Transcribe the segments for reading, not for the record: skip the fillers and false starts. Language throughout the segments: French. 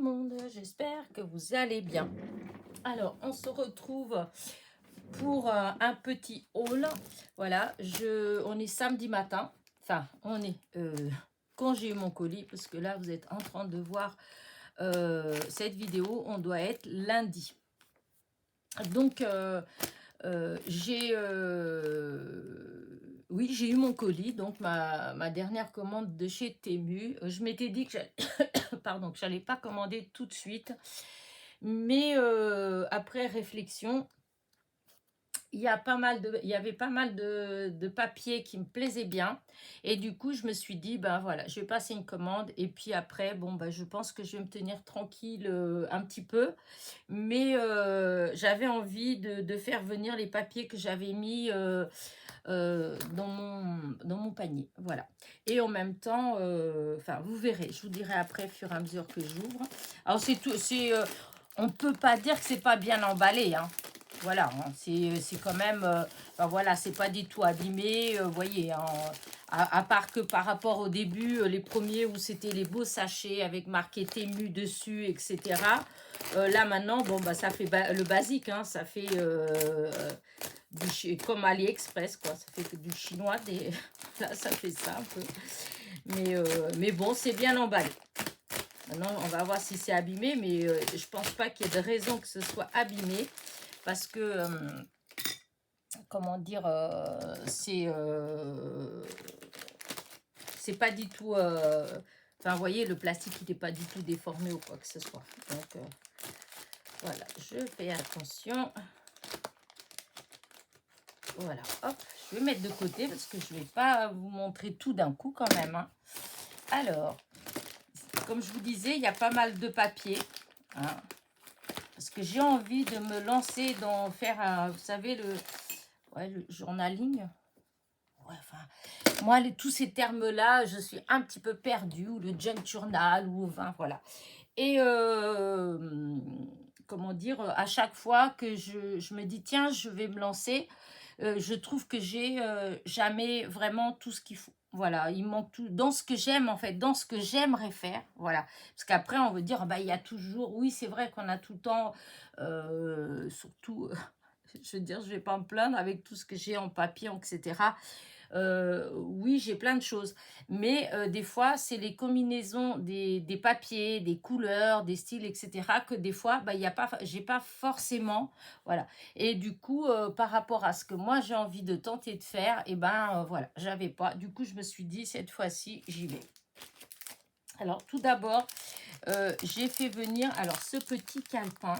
monde, j'espère que vous allez bien. Alors, on se retrouve pour un petit haul. Voilà, on est samedi matin. Enfin, on est quand j'ai eu mon colis, parce que là, vous êtes en train de voir cette vidéo. On doit être lundi. Donc, oui, j'ai eu mon colis, donc ma dernière commande de chez Temu. Je m'étais dit que j'allais pardon, que j'allais pas commander tout de suite, mais après réflexion, il y avait pas mal de papiers qui me plaisaient bien, et du coup je me suis dit ben voilà, je vais passer une commande, et puis après bon ben je pense que je vais me tenir tranquille un petit peu, mais j'avais envie de faire venir les papiers que j'avais mis dans mon panier, voilà. Et en même temps, enfin vous verrez, je vous dirai après au fur et à mesure que j'ouvre. Alors c'est tout, on peut pas dire que c'est pas bien emballé, hein. Voilà, hein, c'est quand même, enfin voilà, c'est pas du tout abîmé, vous voyez, hein, à part que par rapport au début, les premiers où c'était les beaux sachets avec marqué Temu dessus, etc. Là maintenant, bon bah ça fait le basique, hein, ça fait comme AliExpress, quoi. Ça fait que du chinois, là ça fait ça un peu. Mais bon, c'est bien emballé. Maintenant, on va voir si c'est abîmé, mais je pense pas qu'il y ait de raison que ce soit abîmé, parce que, comment dire, c'est pas du tout... Enfin, vous voyez, le plastique, il n'est pas du tout déformé ou quoi que ce soit. Donc, voilà, je fais attention. Voilà, hop, je vais mettre de côté parce que je ne vais pas vous montrer tout d'un coup quand même, hein. Alors, comme je vous disais, il y a pas mal de papier, hein, parce que j'ai envie de me lancer dans faire, vous savez, le journaling. Ouais, enfin, moi, tous ces termes-là, je suis un petit peu perdue, ou le junk journal, ou enfin, voilà. Et comment dire, à chaque fois que je me dis, tiens, je vais me lancer, je trouve que j'ai jamais vraiment tout ce qu'il faut. Voilà, il manque tout dans ce que j'aime, en fait, dans ce que j'aimerais faire. Voilà, parce qu'après, on veut dire, bah, il y a toujours, oui, c'est vrai qu'on a tout le temps, surtout, je veux dire, je vais pas me plaindre avec tout ce que j'ai en papier, etc. Oui, j'ai plein de choses, mais des fois, c'est les combinaisons des papiers, des couleurs, des styles, etc., que des fois, bah, j'ai pas forcément, voilà. Et du coup, par rapport à ce que moi, j'ai envie de tenter de faire, et ben voilà, j'avais pas. Du coup, je me suis dit, cette fois-ci, j'y vais. Alors, tout d'abord, j'ai fait venir, alors, ce petit calepin,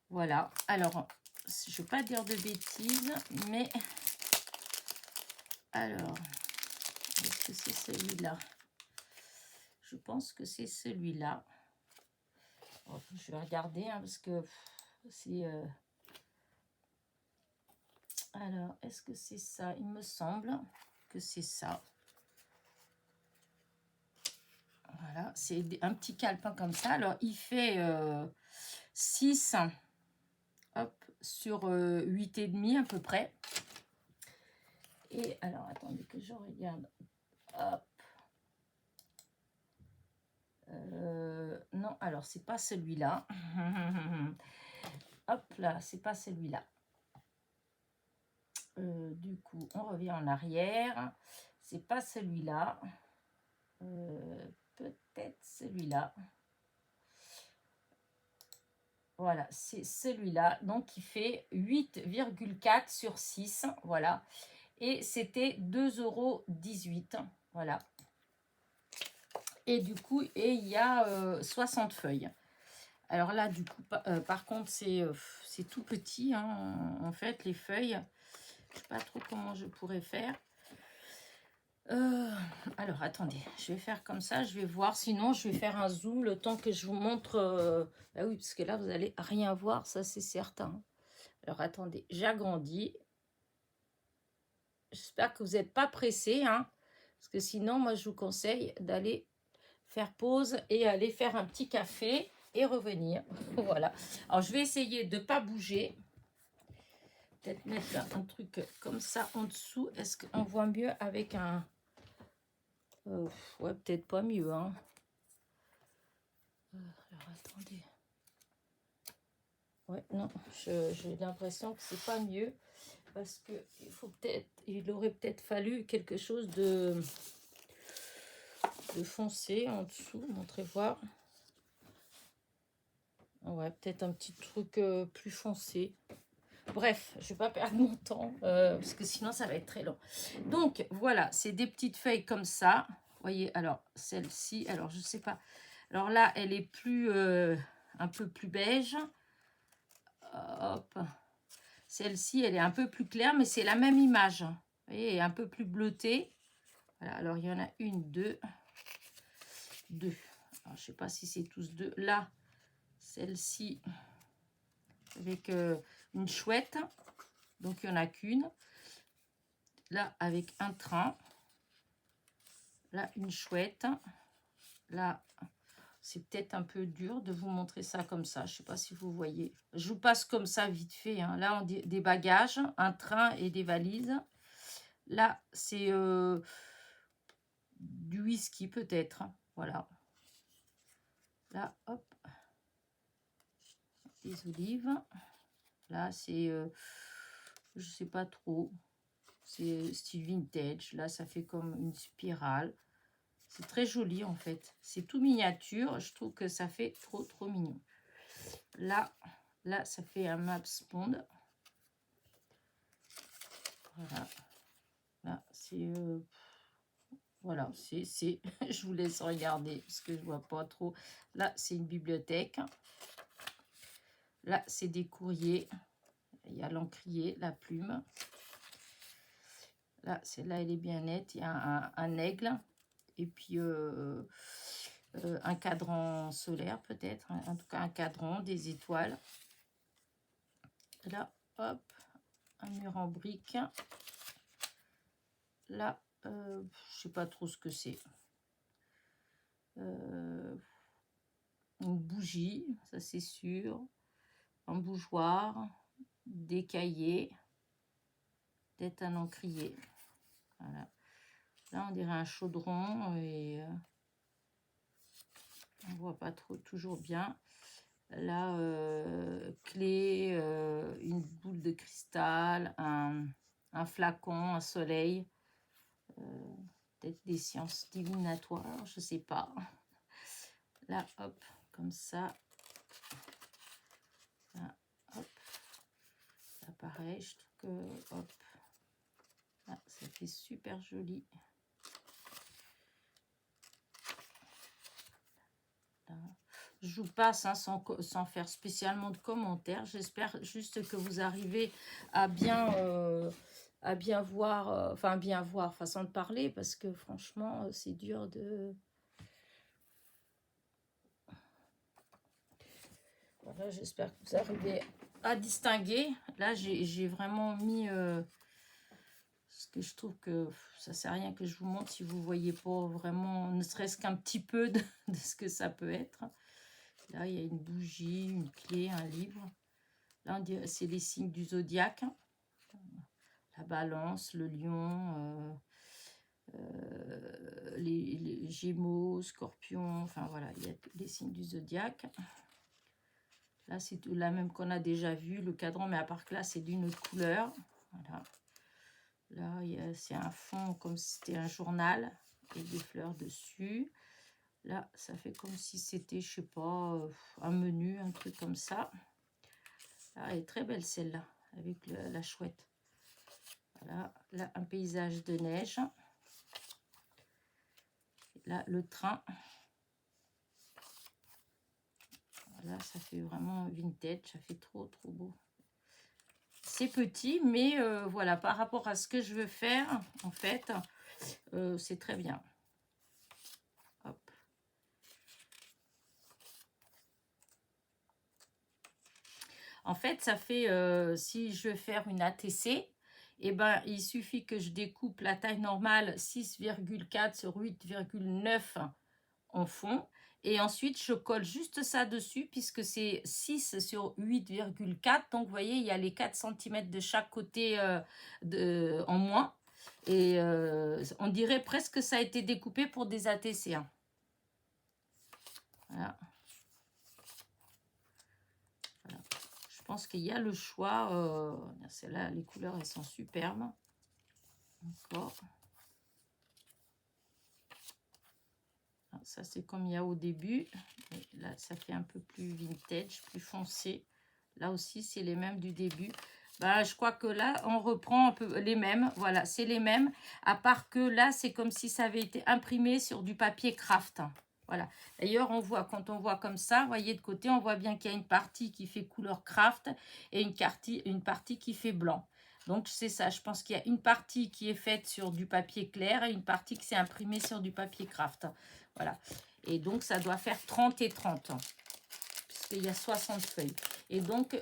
voilà. Alors, je ne veux pas dire de bêtises, mais... Alors, est-ce que c'est celui-là? Je pense que c'est celui-là. Oh, je vais regarder, hein, parce que c'est... Alors, est-ce que c'est ça? Il me semble que c'est ça. Voilà, c'est un petit calepin comme ça. Alors, il fait 6 hop, sur 8,5 à peu près. Et alors, attendez que je regarde. Hop. Non, alors, c'est pas celui-là. Hop là, c'est pas celui-là. Du coup, on revient en arrière. C'est pas celui-là. Peut-être celui-là. Voilà, c'est celui-là. Donc, il fait 8,4 sur 6. Voilà. Et c'était 2,18 €. Voilà. Et du coup, il y a 60 feuilles. Alors là, du coup, par contre, c'est tout petit, hein, en fait, les feuilles. Je ne sais pas trop comment je pourrais faire. Alors, attendez, je vais faire comme ça, je vais voir. Sinon, je vais faire un zoom le temps que je vous montre. Bah oui, parce que là, vous n'allez rien voir, ça, c'est certain. Alors, attendez, j'agrandis. J'espère que vous n'êtes pas pressés, hein, parce que sinon, moi, je vous conseille d'aller faire pause et aller faire un petit café et revenir. Voilà. Alors, je vais essayer de ne pas bouger. Peut-être mettre un truc comme ça en dessous. Est-ce qu'on voit mieux avec un... ouais, peut-être pas mieux, hein. Alors, attendez. Ouais, non, j'ai l'impression que c'est pas mieux. Parce que il aurait peut-être fallu quelque chose de foncé en dessous. Montrez voir. Ouais, peut-être un petit truc plus foncé. Bref, je vais pas perdre mon temps parce que sinon ça va être très long. Donc voilà, c'est des petites feuilles comme ça. Vous voyez, alors celle-ci, alors je sais pas. Alors là, elle est plus un peu plus beige. Hop. Celle-ci, elle est un peu plus claire, mais c'est la même image. Vous voyez, elle est un peu plus bleutée. Voilà, alors il y en a une, deux. Alors, je sais pas si c'est tous deux. Là, celle-ci avec une chouette. Donc, il n'y en a qu'une. Là, avec un train. Là, une chouette. Là, c'est peut-être un peu dur de vous montrer ça comme ça. Je ne sais pas si vous voyez. Je vous passe comme ça vite fait. Hein. Là, on dit des bagages, un train et des valises. Là, c'est du whisky peut-être. Voilà. Là, hop. Des olives. Là, c'est... je sais pas trop. C'est style vintage. Là, ça fait comme une spirale. C'est très joli, en fait. C'est tout miniature. Je trouve que ça fait trop, trop mignon. Là, ça fait un Maps Bond. Voilà. Là, c'est... voilà, c'est... je vous laisse regarder parce que je vois pas trop. Là, c'est une bibliothèque. Là, c'est des courriers. Il y a l'encrier, la plume. Là, celle-là, elle est bien nette. Il y a un aigle. Et puis, un cadran solaire, peut-être. En tout cas, un cadran, des étoiles. Là, hop, un mur en briques. Là, je sais pas trop ce que c'est. Une bougie, ça c'est sûr. Un bougeoir. Des cahiers. Peut-être un encrier. Voilà. Là, on dirait un chaudron et on voit pas trop, toujours bien. Là, clé, une boule de cristal, un flacon, un soleil. Peut-être des sciences divinatoires, je sais pas. Là, hop, comme ça. Là, hop. Là, pareil, je trouve que, hop. Là, ça fait super joli. Là. Je vous passe hein, sans faire spécialement de commentaires. J'espère juste que vous arrivez à bien voir, enfin bien voir, façon de parler, parce que franchement, c'est dur de... Voilà, j'espère que vous arrivez à distinguer. Là, j'ai vraiment mis... parce que je trouve que ça ne sert à rien que je vous montre si vous ne voyez pas vraiment, ne serait-ce qu'un petit peu de ce que ça peut être. Là, il y a une bougie, une clé, un livre. Là, c'est les signes du zodiaque. La balance, le lion, les gémeaux, scorpions. Enfin, voilà, il y a les signes du zodiaque. Là, c'est la même qu'on a déjà vu, le cadran, mais à part que là, c'est d'une autre couleur. Voilà. Là, c'est un fond comme si c'était un journal et des fleurs dessus. Là, ça fait comme si c'était, je sais pas, un menu, un truc comme ça. Là, elle est très belle celle-là, avec la chouette. Voilà, là, un paysage de neige. Là, le train. Voilà, ça fait vraiment vintage, ça fait trop, trop beau. C'est petit, mais voilà, par rapport à ce que je veux faire, en fait, c'est très bien. Hop. En fait, ça fait, si je veux faire une ATC, eh ben, il suffit que je découpe la taille normale 6,4 sur 8,9 en fond. Et ensuite, je colle juste ça dessus puisque c'est 6 sur 8,4. Donc, vous voyez, il y a les 4 cm de chaque côté en moins. Et on dirait presque que ça a été découpé pour des ATC. Hein. Voilà. pense qu'il y a le choix. Celle-là, les couleurs, elles sont superbes. Encore. Ça, c'est comme il y a au début. Et là, ça fait un peu plus vintage, plus foncé. Là aussi, c'est les mêmes du début. Bah, je crois que là, on reprend un peu les mêmes. Voilà, c'est les mêmes. À part que là, c'est comme si ça avait été imprimé sur du papier craft. Voilà. D'ailleurs, on voit, quand on voit comme ça, vous voyez de côté, on voit bien qu'il y a une partie qui fait couleur craft et une partie qui fait blanc. Donc, c'est ça. Je pense qu'il y a une partie qui est faite sur du papier clair et une partie qui s'est imprimée sur du papier craft. Voilà. Et donc, ça doit faire 30 et 30. Puisqu'il y a 60 feuilles. Et donc,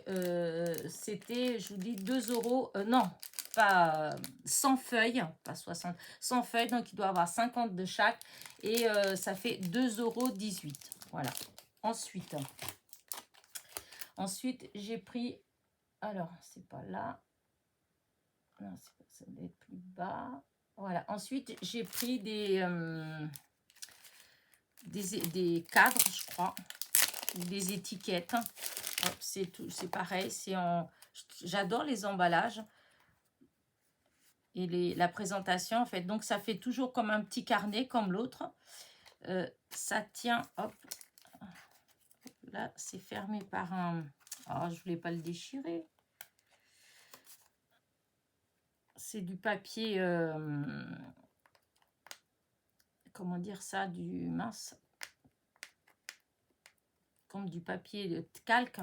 c'était, je vous dis, 2 euros. Non, pas 100 feuilles. Pas 60. 100 feuilles. Donc, il doit y avoir 50 de chaque. Et ça fait 2,18 €. Voilà. Ensuite, j'ai pris... Alors, c'est pas là. Non, ça doit être plus bas. Voilà. Ensuite, j'ai pris des cadres, je crois, ou des étiquettes. C'est pareil, c'est en... J'adore les emballages et la présentation, en fait. Donc, ça fait toujours comme un petit carnet, comme l'autre. Ça tient, hop. Là, c'est fermé par un... Oh, je voulais pas le déchirer. C'est du papier... comment dire ça? Du mince. Comme du papier de calque.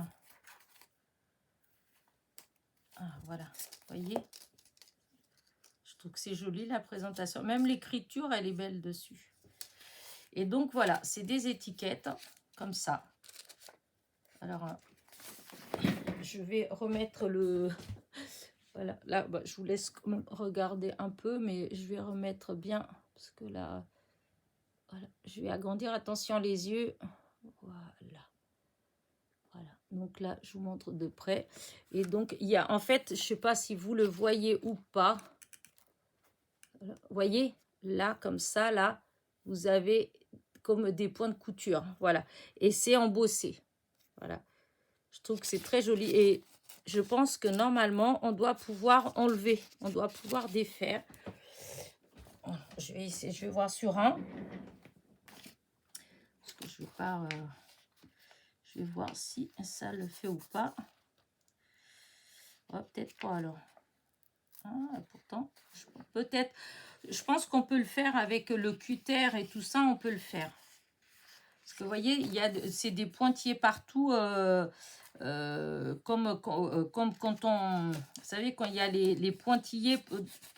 Ah, voilà, vous voyez, je trouve que c'est joli la présentation, même l'écriture elle est belle dessus. Et donc voilà, c'est des étiquettes comme ça. Alors je vais remettre le... Voilà, là bah, je vous laisse quand même regarder un peu, mais je vais remettre bien, parce que là, voilà, je vais agrandir, attention les yeux, voilà. Voilà, donc là, je vous montre de près. Et donc, il y a, en fait, je ne sais pas si vous le voyez ou pas. Voilà. Vous voyez, là, comme ça, là, vous avez comme des points de couture. Voilà, et c'est embossé. Voilà, je trouve que c'est très joli. Et je pense que normalement, on doit pouvoir enlever. On doit pouvoir défaire. Je vais essayer, je vais voir sur un. Parce que je ne vais pas... je vais voir si ça le fait ou pas. Oh, peut-être pas alors. Ah, pourtant, peut-être, je pense qu'on peut le faire avec le cutter et tout ça, on peut le faire. Parce que vous voyez, c'est des pointillés partout, comme quand on... Vous savez, quand il y a les pointillés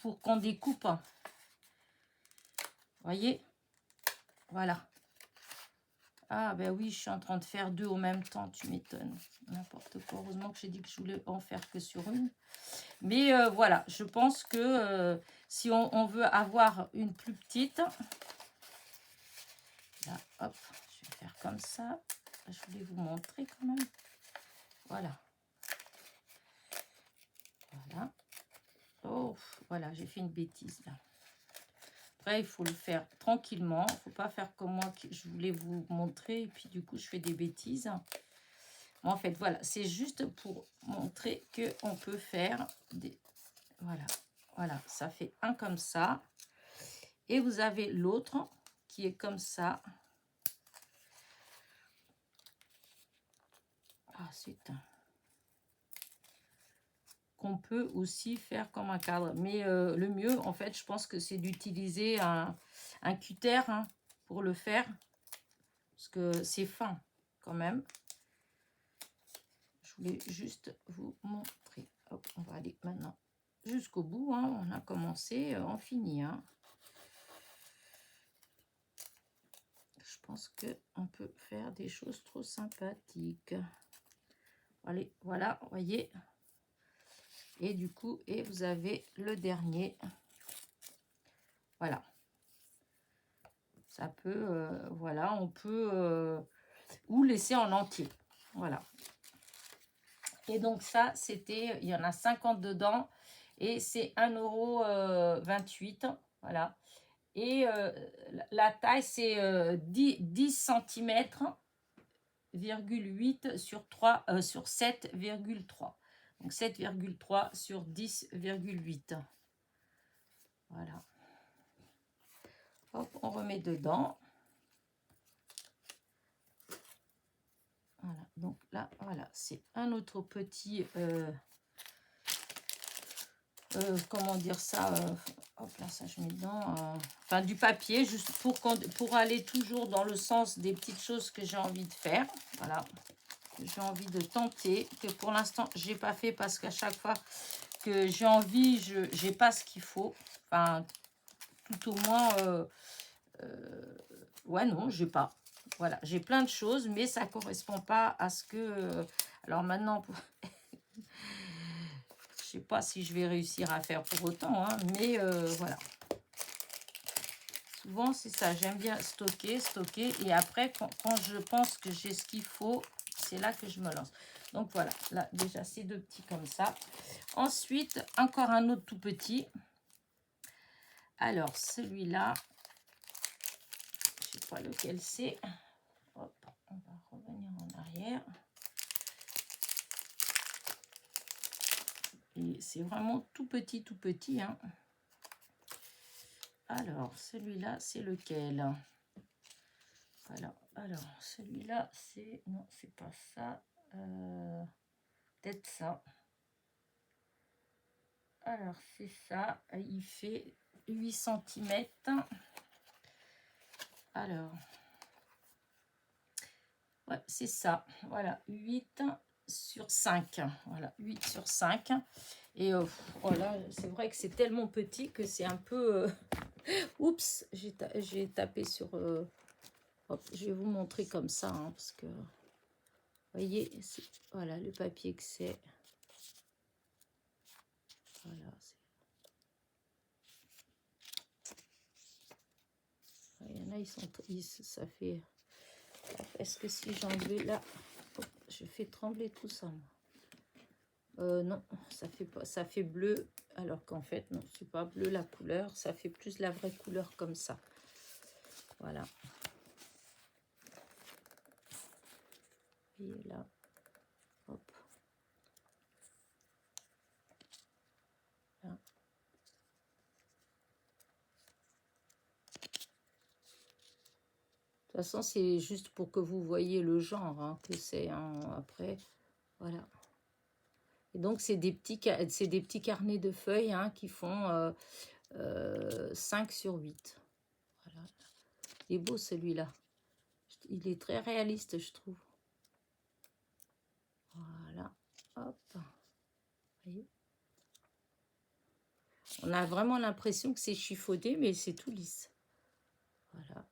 pour qu'on découpe. Vous voyez? Voilà. Ah ben oui, je suis en train de faire deux en même temps, tu m'étonnes. N'importe quoi. Heureusement que j'ai dit que je voulais en faire que sur une. Mais voilà, je pense que si on veut avoir une plus petite, là, hop, je vais faire comme ça. Je voulais vous montrer quand même. Voilà. Voilà. Oh, voilà, j'ai fait une bêtise là. Après, il faut le faire tranquillement. Il ne faut pas faire comme moi, que je voulais vous montrer. Et puis, du coup, je fais des bêtises. En fait, voilà, c'est juste pour montrer qu'on peut faire des... Voilà, voilà, ça fait un comme ça. Et vous avez l'autre qui est comme ça. Ensuite, qu'on peut aussi faire comme un cadre. Mais le mieux, en fait, je pense que c'est d'utiliser un cutter hein, pour le faire. Parce que c'est fin quand même. Je voulais juste vous montrer. Hop, on va aller maintenant jusqu'au bout. Hein. On a commencé, on finit. Hein. Je pense qu'on peut faire des choses trop sympathiques. Allez, voilà, vous voyez. Et du coup, et vous avez le dernier. Voilà. Ça peut, voilà, on peut ou laisser en entier. Voilà. Et donc ça, c'était, il y en a 50 dedans. Et c'est 1,28 €. Voilà. Et la taille, c'est 10 cm. 7,8 sur 3, sur 7,3. Donc 7,3 sur 10,8. Voilà. Hop, on remet dedans. Voilà, donc là, voilà, c'est un autre petit, comment dire ça, hop là, ça je mets dedans, enfin du papier, juste pour aller toujours dans le sens des petites choses que j'ai envie de faire, voilà, que j'ai envie de tenter, que pour l'instant, j'ai pas fait parce qu'à chaque fois que j'ai envie, je n'ai pas ce qu'il faut, enfin, tout au moins, ouais, non, j'ai pas. Voilà, j'ai plein de choses, mais ça correspond pas à ce que... alors maintenant, je sais pas si je vais réussir à faire pour autant, hein, mais voilà. Souvent, c'est ça. J'aime bien stocker. Et après, quand je pense que j'ai ce qu'il faut, c'est là que je me lance. Donc voilà, là déjà, c'est deux petits comme ça. Ensuite, encore un autre tout petit. Alors, celui-là, je sais pas lequel c'est. Hop, on va revenir en arrière. Et c'est vraiment tout petit, hein. Alors, celui-là, c'est lequel? Voilà. Alors, celui-là, c'est... non, c'est pas ça. Peut-être ça. Alors, c'est ça. Il fait 8 cm. Alors, ouais, c'est ça. Voilà, 8 sur 5. Voilà, 8 sur 5. Et voilà, c'est vrai que c'est tellement petit que c'est un peu... oups, j'ai tapé sur... hop, je vais vous montrer comme ça, hein, parce que... vous voyez, voilà le papier que c'est. Voilà, il y en a, ça fait... Est-ce que si j'enlevais là, hop, je fais trembler tout ça, moi. Non, ça fait pas, ça fait bleu, alors qu'en fait, non, c'est pas bleu la couleur, ça fait plus la vraie couleur comme ça. Voilà. Et là, hop. Là. De toute façon, c'est juste pour que vous voyez le genre, hein, que c'est, hein, après, voilà. Et donc, c'est des petits carnets de feuilles, hein, qui font 5 sur 8. Voilà. Il est beau celui-là. Il est très réaliste, je trouve. Voilà. Hop. Voyez. On a vraiment l'impression que c'est chiffonné, mais c'est tout lisse. Voilà.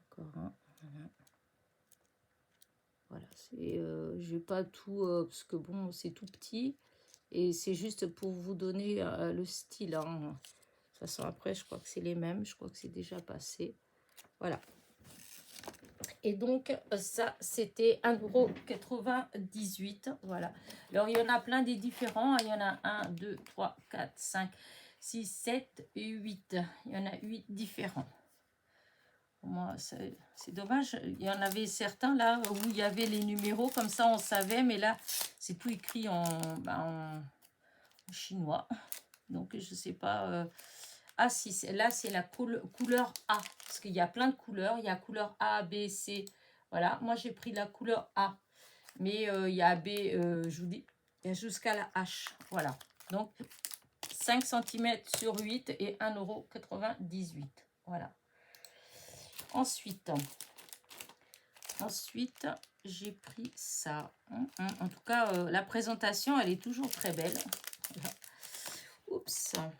Encore un. Voilà. Voilà. Je vais pas tout... parce que bon, c'est tout petit. Et c'est juste pour vous donner le style, hein. De toute façon, après, je crois que c'est les mêmes. Je crois que c'est déjà passé. Voilà. Et donc, ça, c'était 1,98 €. Voilà. Alors, il y en a plein des différents. Il y en a 1, 2, 3, 4, 5, 6, 7 et 8. Il y en a 8 différents. Moi, c'est dommage. Il y en avait certains là où il y avait les numéros. Comme ça, on savait. Mais là, c'est tout écrit en chinois. Donc, je ne sais pas... Ah si, là c'est la couleur A, parce qu'il y a plein de couleurs, il y a couleur A, B, C, voilà, moi j'ai pris la couleur A, mais il y a B, je vous dis, il y a jusqu'à la H, voilà, donc 5 cm sur 8 et 1,98 €, voilà. Ensuite j'ai pris ça, en tout cas la présentation elle est toujours très belle, voilà. Oups, ça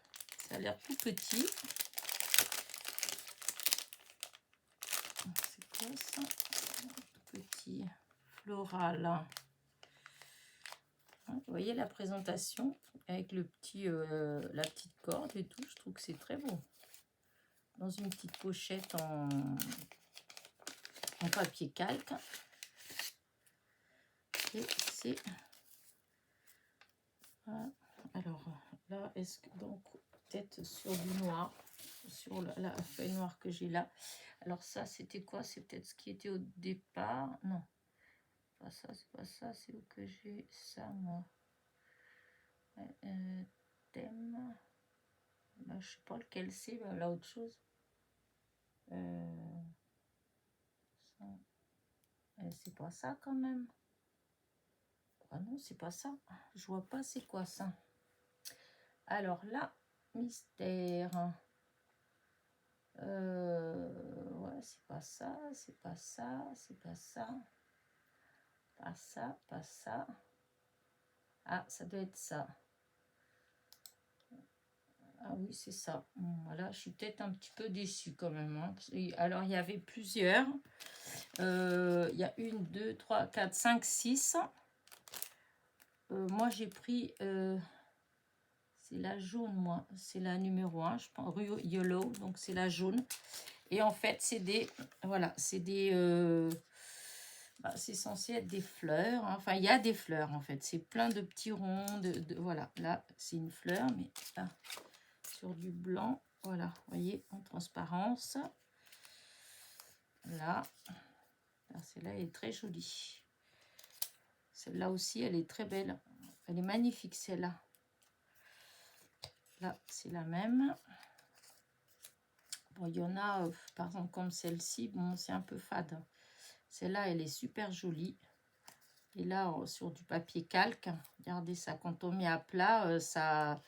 a l'air tout petit. C'est quoi ça? Tout petit floral. Vous voyez la présentation avec le petit, la petite corde et tout. Je trouve que c'est très beau. Dans une petite pochette en papier calque. Et c'est... voilà. Alors là, est-ce que donc peut-être sur du noir. sur la feuille noire que j'ai là. Alors ça, c'était quoi? C'est peut-être ce qui était au départ. Non, pas ça, c'est pas ça. C'est où que j'ai ça, moi? Thème. Là, je sais pas lequel c'est. Là, autre chose. C'est pas ça quand même. Ah non, c'est pas ça. Je vois pas c'est quoi ça. Alors là, mystère. Ouais, c'est pas ça, c'est pas ça, c'est pas ça. Pas ça, pas ça. Ah, ça doit être ça. Ah oui, c'est ça. Voilà, je suis peut-être un petit peu déçue quand même. Hein. Alors, il y avait plusieurs. Il y a 1, 2, 3, 4, 5, 6. Moi, j'ai pris... c'est la jaune, moi. C'est la numéro 1, je pense. Rue Yellow, donc c'est la jaune. Et en fait, c'est des... Voilà, c'est des... c'est censé être des fleurs. Hein. Enfin, il y a des fleurs, en fait. C'est plein de petits ronds. Voilà, là, c'est une fleur, mais là, sur du blanc. Voilà, vous voyez, en transparence. Là. Celle-là, elle est très jolie. Celle-là aussi, elle est très belle. Elle est magnifique, celle-là. Là, c'est la même. Bon, il y en a, par exemple, comme celle-ci. Bon, c'est un peu fade. Celle-là, elle est super jolie. Et là, sur du papier calque, regardez ça, quand on met à plat, ça,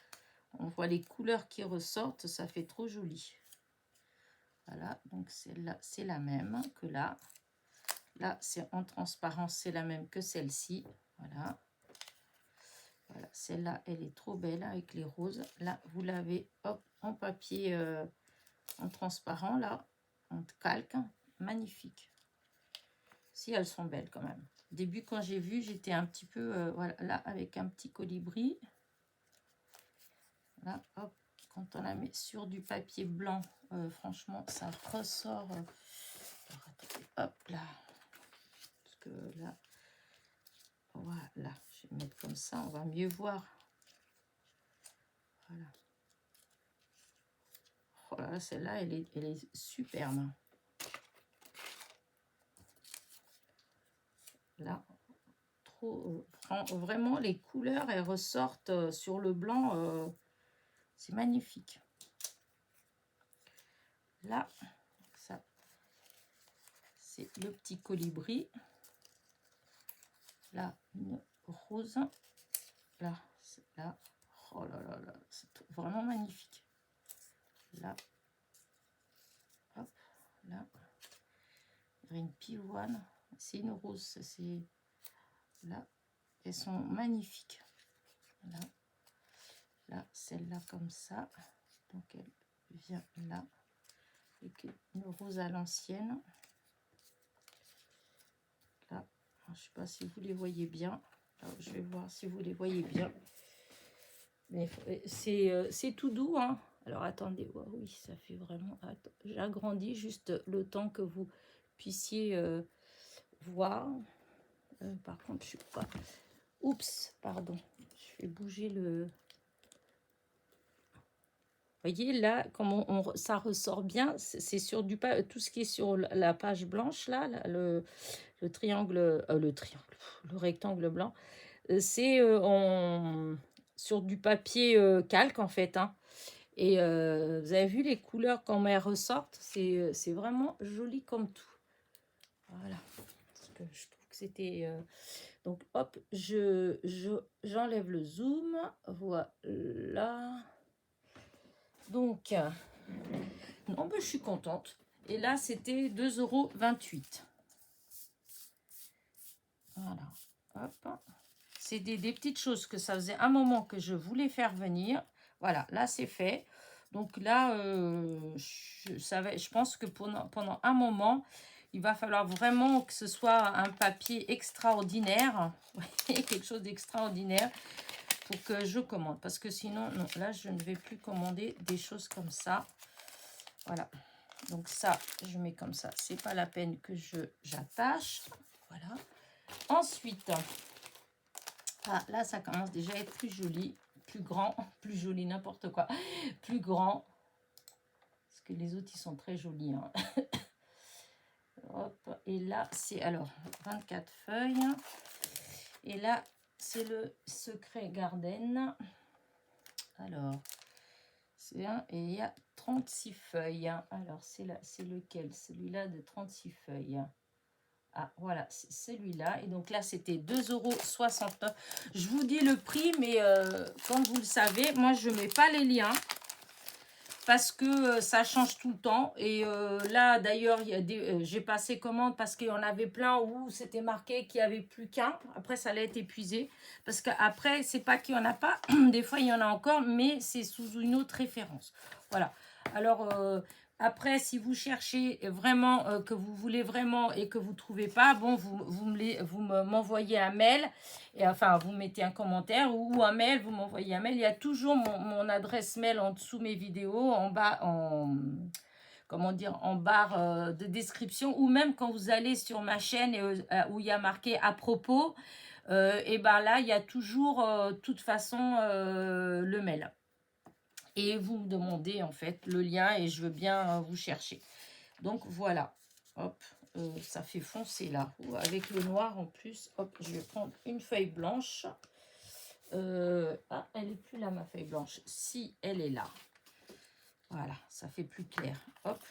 on voit les couleurs qui ressortent, ça fait trop joli. Voilà, donc celle-là, c'est la même que là. Là, c'est en transparence, c'est la même que celle-ci. Voilà. Voilà, celle-là, elle est trop belle avec les roses. Là, vous l'avez, hop, en papier en transparent, là, en calque. Magnifique. Si, elles sont belles quand même. Au début, quand j'ai vu, j'étais un petit peu, voilà, là, avec un petit colibri. Là, hop, quand on la met sur du papier blanc, franchement, ça ressort. Alors, attendez, hop, là. Parce que là, voilà, je vais mettre comme ça, on va mieux voir. Voilà. Oh là là, celle-là, elle est superbe. Là, trop, vraiment, les couleurs, elles ressortent sur le blanc. C'est magnifique. Là, ça, c'est le petit colibri. Là, une rose. Là, là. Oh là là là, c'est vraiment magnifique. Là, hop, là. Il y a une pivoine. C'est une rose, c'est là. Elles sont magnifiques. Là, là, celle-là comme ça. Donc elle vient là. Avec une rose à l'ancienne. Là, je ne sais pas si vous les voyez bien. Alors, je vais voir si vous les voyez bien. Mais c'est tout doux, hein. Alors, attendez. Oh, oui, ça fait vraiment... J'agrandis juste le temps que vous puissiez voir. Par contre, je ne suis pas... Oups, pardon. Je vais bouger le... Vous voyez, là, comme ça ressort bien, c'est sur du... Tout ce qui est sur la page blanche, là, le triangle... le rectangle blanc, c'est sur du papier calque, en fait, hein. Et vous avez vu les couleurs, quand elles ressortent, c'est vraiment joli comme tout. Voilà. Parce que je trouve que c'était... Donc, hop, j'enlève le zoom. Voilà. Donc, non, ben, je suis contente. Et là, c'était 2,28 €. Voilà. Hop. C'est des petites choses que ça faisait un moment que je voulais faire venir. Voilà, là, c'est fait. Donc là, je pense que pendant un moment, il va falloir vraiment que ce soit un papier extraordinaire. Quelque chose d'extraordinaire pour que je commande. Parce que sinon, non, là, je ne vais plus commander des choses comme ça. Voilà. Donc ça, je mets comme ça. C'est pas la peine que j'attache. Voilà. Ensuite, là, ça commence déjà à être plus joli, plus grand, plus joli, n'importe quoi. Plus grand. que les autres, ils sont très jolis. Hein. Hop, et là, c'est alors 24 feuilles. Et là, c'est le Secret Garden. Alors, c'est un, et il y a 36 feuilles. Alors, c'est lequel? Celui-là de 36 feuilles. Ah, voilà, c'est celui-là. Et donc là, c'était 2,69 €. Je vous dis le prix, mais comme vous le savez, moi, je ne mets pas les liens parce que ça change tout le temps. Et là, d'ailleurs, j'ai passé commande parce qu'il y en avait plein où c'était marqué qu'il n'y avait plus qu'un. Après, ça allait être épuisé. Parce qu'après, c'est pas qu'il n'y en a pas. Des fois, il y en a encore, mais c'est sous une autre référence. Voilà. Alors, après, si vous cherchez vraiment, que vous voulez vraiment et que vous ne trouvez pas, bon, vous m'envoyez un mail. Et, enfin, vous mettez un commentaire ou un mail, vous m'envoyez un mail. Il y a toujours mon adresse mail en dessous mes vidéos, en bas, comment dire, en barre de description. Ou même quand vous allez sur ma chaîne où il y a marqué « à propos », et ben là, il y a toujours, de toute façon, le mail. Et vous me demandez en fait le lien et je veux bien vous chercher. Donc voilà, hop, ça fait foncer là. Avec le noir en plus, hop, je vais prendre une feuille blanche. Ah, elle n'est plus là ma feuille blanche. Si, elle est là. Voilà, ça fait plus clair. Hop,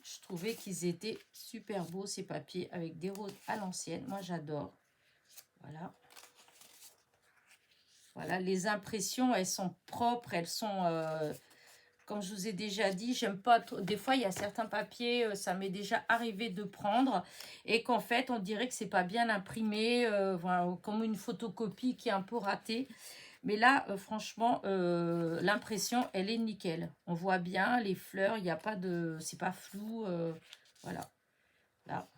je trouvais qu'ils étaient super beaux ces papiers avec des roses à l'ancienne. Moi j'adore. Voilà. Voilà, les impressions, elles sont propres, elles sont... comme je vous ai déjà dit, j'aime pas trop. Des fois, il y a certains papiers, ça m'est déjà arrivé de prendre et qu'en fait, on dirait que c'est pas bien imprimé, voilà, comme une photocopie qui est un peu ratée. Mais là, franchement, l'impression, elle est nickel. On voit bien les fleurs, il n'y a pas de... C'est pas flou, voilà. Là,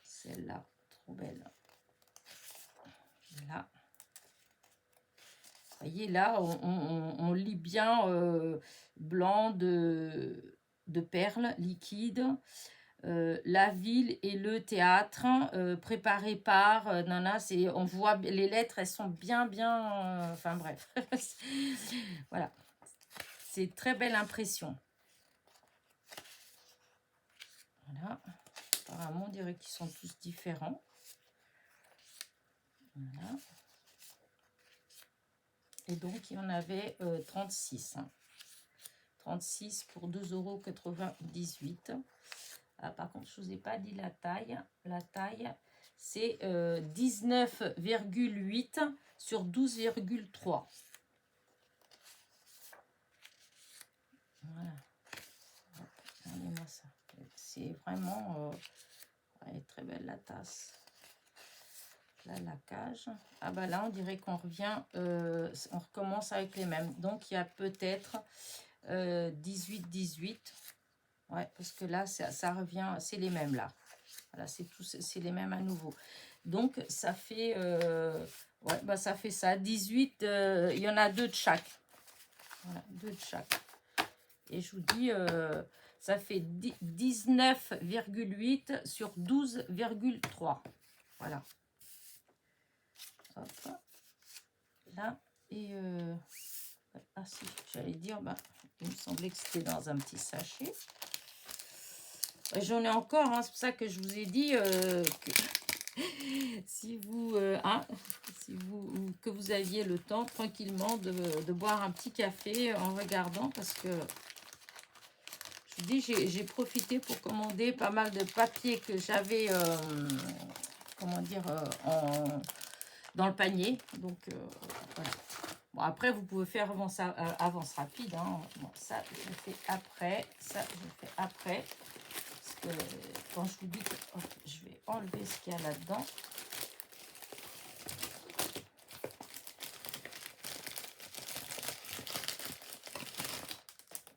celle-là, trop belle. Là. Vous voyez, là, on lit bien blanc de perles liquides. La ville et le théâtre, préparé par Nana. On voit les lettres, elles sont bien, enfin bref. Voilà. C'est une très belle impression. Voilà. Apparemment, on dirait qu'ils sont tous différents. Voilà. Et donc, il y en avait 36. 36 pour 2,98 €. Ah, par contre, je ne vous ai pas dit la taille. La taille, c'est 19,8 sur 12,3. Voilà. Regardez-moi ça. C'est vraiment... elle est très belle la tasse. Là, la cage. Ah bah là, on dirait qu'on revient... on recommence avec les mêmes. Donc, il y a peut-être 18. Ouais, parce que là, ça revient... C'est les mêmes là. Voilà, c'est les mêmes à nouveau. Donc, ça fait... ouais, bah ça fait ça. 18, il y en a 2 de chaque. Voilà, 2 de chaque. Et je vous dis, ça fait 19,8 sur 12,3. Voilà. Hop. Là. Et... ah si, j'allais dire, bah, il me semblait que c'était dans un petit sachet. J'en ai encore, hein, c'est pour ça que je vous ai dit que si vous, que vous aviez le temps tranquillement de boire un petit café en regardant, parce que je vous dis, j'ai profité pour commander pas mal de papiers que j'avais, comment dire, dans le panier. Donc voilà. Bon, après, vous pouvez faire avance rapide. Hein. Bon, ça, je le fais après. Ça, je le fais après. Parce que quand je vous dis que je vais enlever ce qu'il y a là-dedans.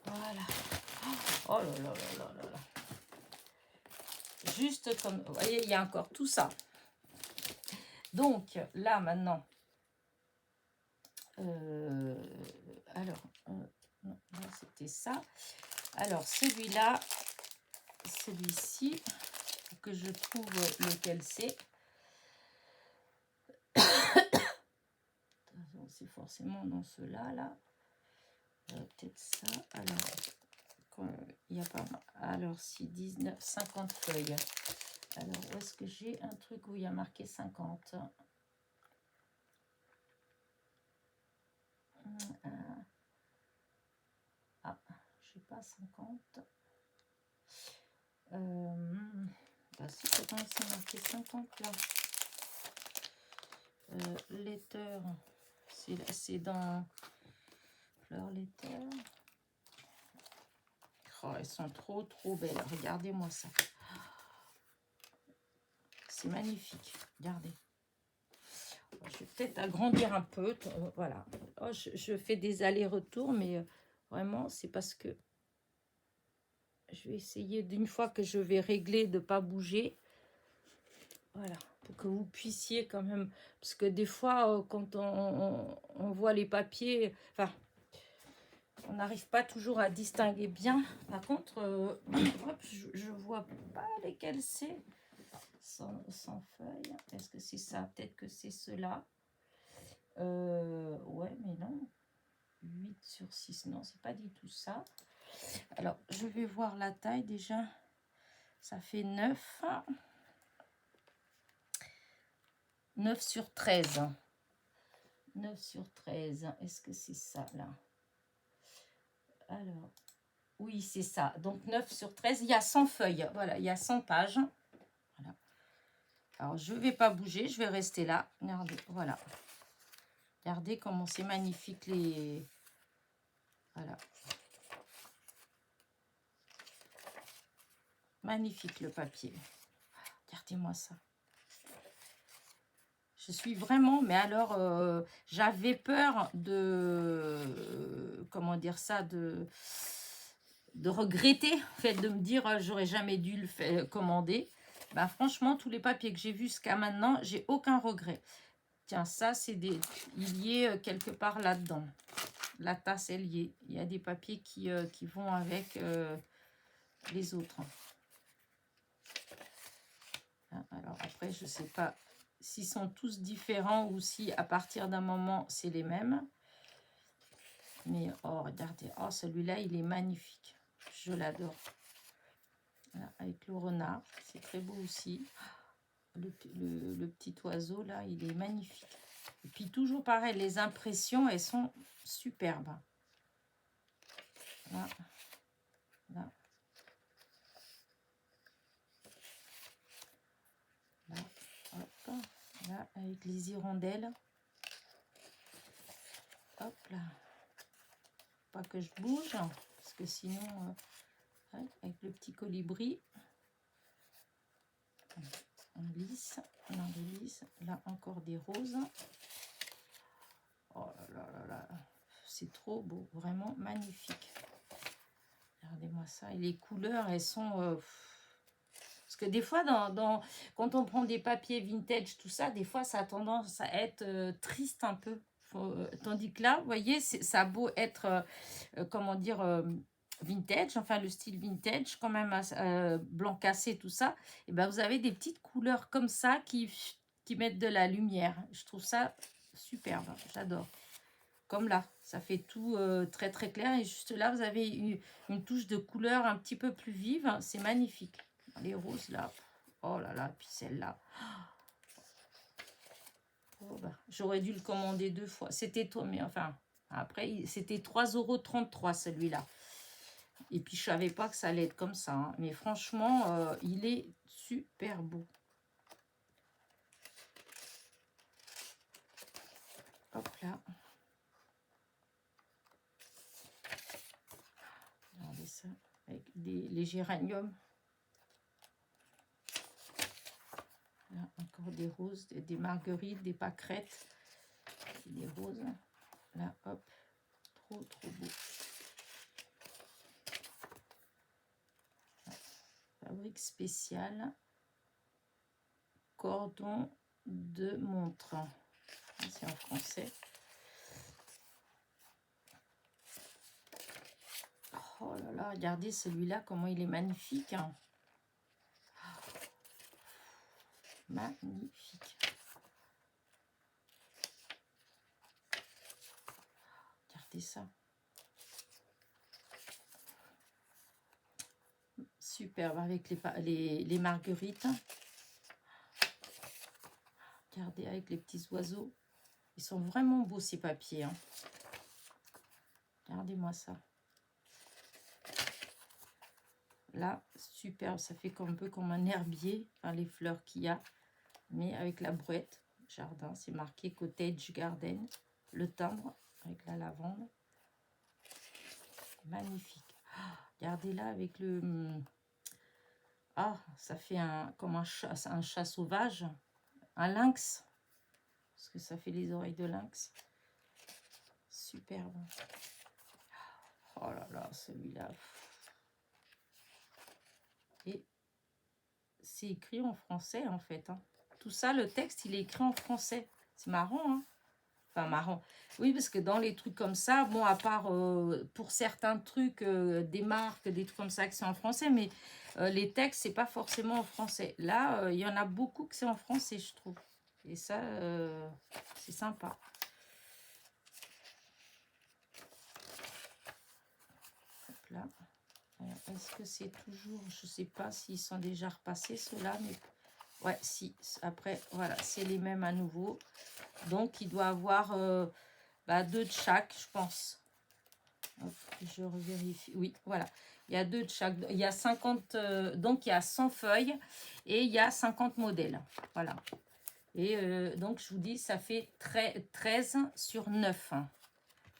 Voilà. Oh là là là là là là. Juste comme... Vous voyez, il y a encore tout ça. Donc, là, maintenant... alors, non, là, c'était ça. Alors, celui-là, celui-ci, pour que je trouve lequel c'est. C'est forcément dans ceux-là, là. Peut-être ça. Alors, Il y a pas... Alors, si 19, 50 feuilles. Alors, où est-ce que j'ai un truc où il y a marqué 50? Ah, je sais pas, 50. Bah si, pourtant c'est marqué 50 là. Letter, c'est dans Fleur Letter. Oh, elles sont trop belles. Regardez-moi ça. C'est magnifique. Regardez. Je vais peut-être agrandir un peu. Voilà. Oh, je fais des allers-retours, mais vraiment, c'est parce que je vais essayer d'une fois que je vais régler de ne pas bouger. Voilà. Pour que vous puissiez quand même... Parce que des fois, quand on voit les papiers... Enfin, on n'arrive pas toujours à distinguer bien. Par contre, hop, je vois pas lesquels c'est. Sans feuilles. Est-ce que c'est ça? Peut-être que c'est cela. Ouais, mais non. 8 sur 6. Non, c'est pas du tout ça. Alors, je vais voir la taille déjà. Ça fait 9. 9 sur 13. 9 sur 13. Est-ce que c'est ça, là? Alors, oui, c'est ça. Donc, 9 sur 13. Il y a 100 feuilles. Voilà, il y a 100 pages. Voilà. Alors, je ne vais pas bouger. Je vais rester là. Regardez, voilà. Regardez comment c'est magnifique les... Voilà. Magnifique le papier. Regardez-moi ça. Je suis vraiment... Mais alors, j'avais peur de... comment dire ça? De regretter le fait de me dire j'aurais jamais dû le faire, commander. Bah, franchement, tous les papiers que j'ai vus jusqu'à maintenant, j'ai aucun regret. Tiens, ça, c'est des... Il y est quelque part là-dedans. La tasse est liée. Il y a des papiers qui vont avec les autres. Alors après, je ne sais pas s'ils sont tous différents ou si à partir d'un moment, c'est les mêmes. Mais oh, regardez. Oh, celui-là, il est magnifique. Je l'adore. Voilà, avec le renard. C'est très beau aussi. Le petit oiseau, là, il est magnifique. Et puis, toujours pareil, les impressions, elles sont superbes. Là. Là. Là. Hop. Là, avec les hirondelles. Hop là. Pas que je bouge, parce que sinon... ouais, avec le petit colibri. On lisse. On lisse. Là, encore des roses. Oh là là là là. C'est trop beau. Vraiment magnifique. Regardez-moi ça. Et les couleurs, elles sont... parce que des fois, quand on prend des papiers vintage, tout ça, des fois, ça a tendance à être triste un peu. Tandis que là, vous voyez, ça a beau être, comment dire, vintage, enfin le style vintage, quand même blanc cassé, tout ça, et ben vous avez des petites couleurs comme ça qui mettent de la lumière. Je trouve ça superbe, j'adore. Comme là, ça fait tout très très clair, et juste là, vous avez une touche de couleur un petit peu plus vive, c'est magnifique. Les roses là, oh là là, puis celle-là. Oh bah, j'aurais dû le commander 2 fois. C'était toi, mais enfin, après, c'était 3,33 € celui-là. Et puis, je savais pas que ça allait être comme ça. Hein. Mais franchement, il est super beau. Hop là. Regardez ça. Avec les géraniums. Là, encore des roses, des marguerites, des pâquerettes. Des roses. Là, hop. Trop beau. Fabrique spéciale. Cordon de montre. C'est en français. Oh là là, regardez celui-là, comment il est magnifique. Hein. Magnifique. Regardez ça. superbe avec les marguerites. Regardez avec les petits oiseaux. Ils sont vraiment beaux ces papiers. Hein. Regardez-moi ça. Là, superbe. Ça fait un peu comme un herbier. Enfin, les fleurs qu'il y a. Mais avec la brouette. Jardin, c'est marqué Cottage Garden. Le timbre avec la lavande. Magnifique. Oh, regardez là avec le... Ah, ça fait comme un chat sauvage. Un lynx. Parce que ça fait les oreilles de lynx. Superbe. Oh là là, celui-là. Et c'est écrit en français, en fait. Hein. Tout ça, le texte, il est écrit en français. C'est marrant, hein. Enfin, marrant. Oui, parce que dans les trucs comme ça, bon, à part pour certains trucs, des marques, des trucs comme ça que c'est en français, mais les textes, c'est pas forcément en français. Là, il y en a beaucoup que c'est en français, je trouve. Et ça, c'est sympa. Hop là. Est-ce que c'est toujours... Je sais pas s'ils sont déjà repassés, ceux-là, mais... Ouais, si. Après, voilà, c'est les mêmes à nouveau. Donc, il doit avoir 2 de chaque, je pense. Hop, je revérifie. Oui, voilà. Il y a 2 de chaque. Il y a 50... donc, il y a 100 feuilles et il y a 50 modèles. Voilà. Et donc, je vous dis, ça fait 13 sur 9.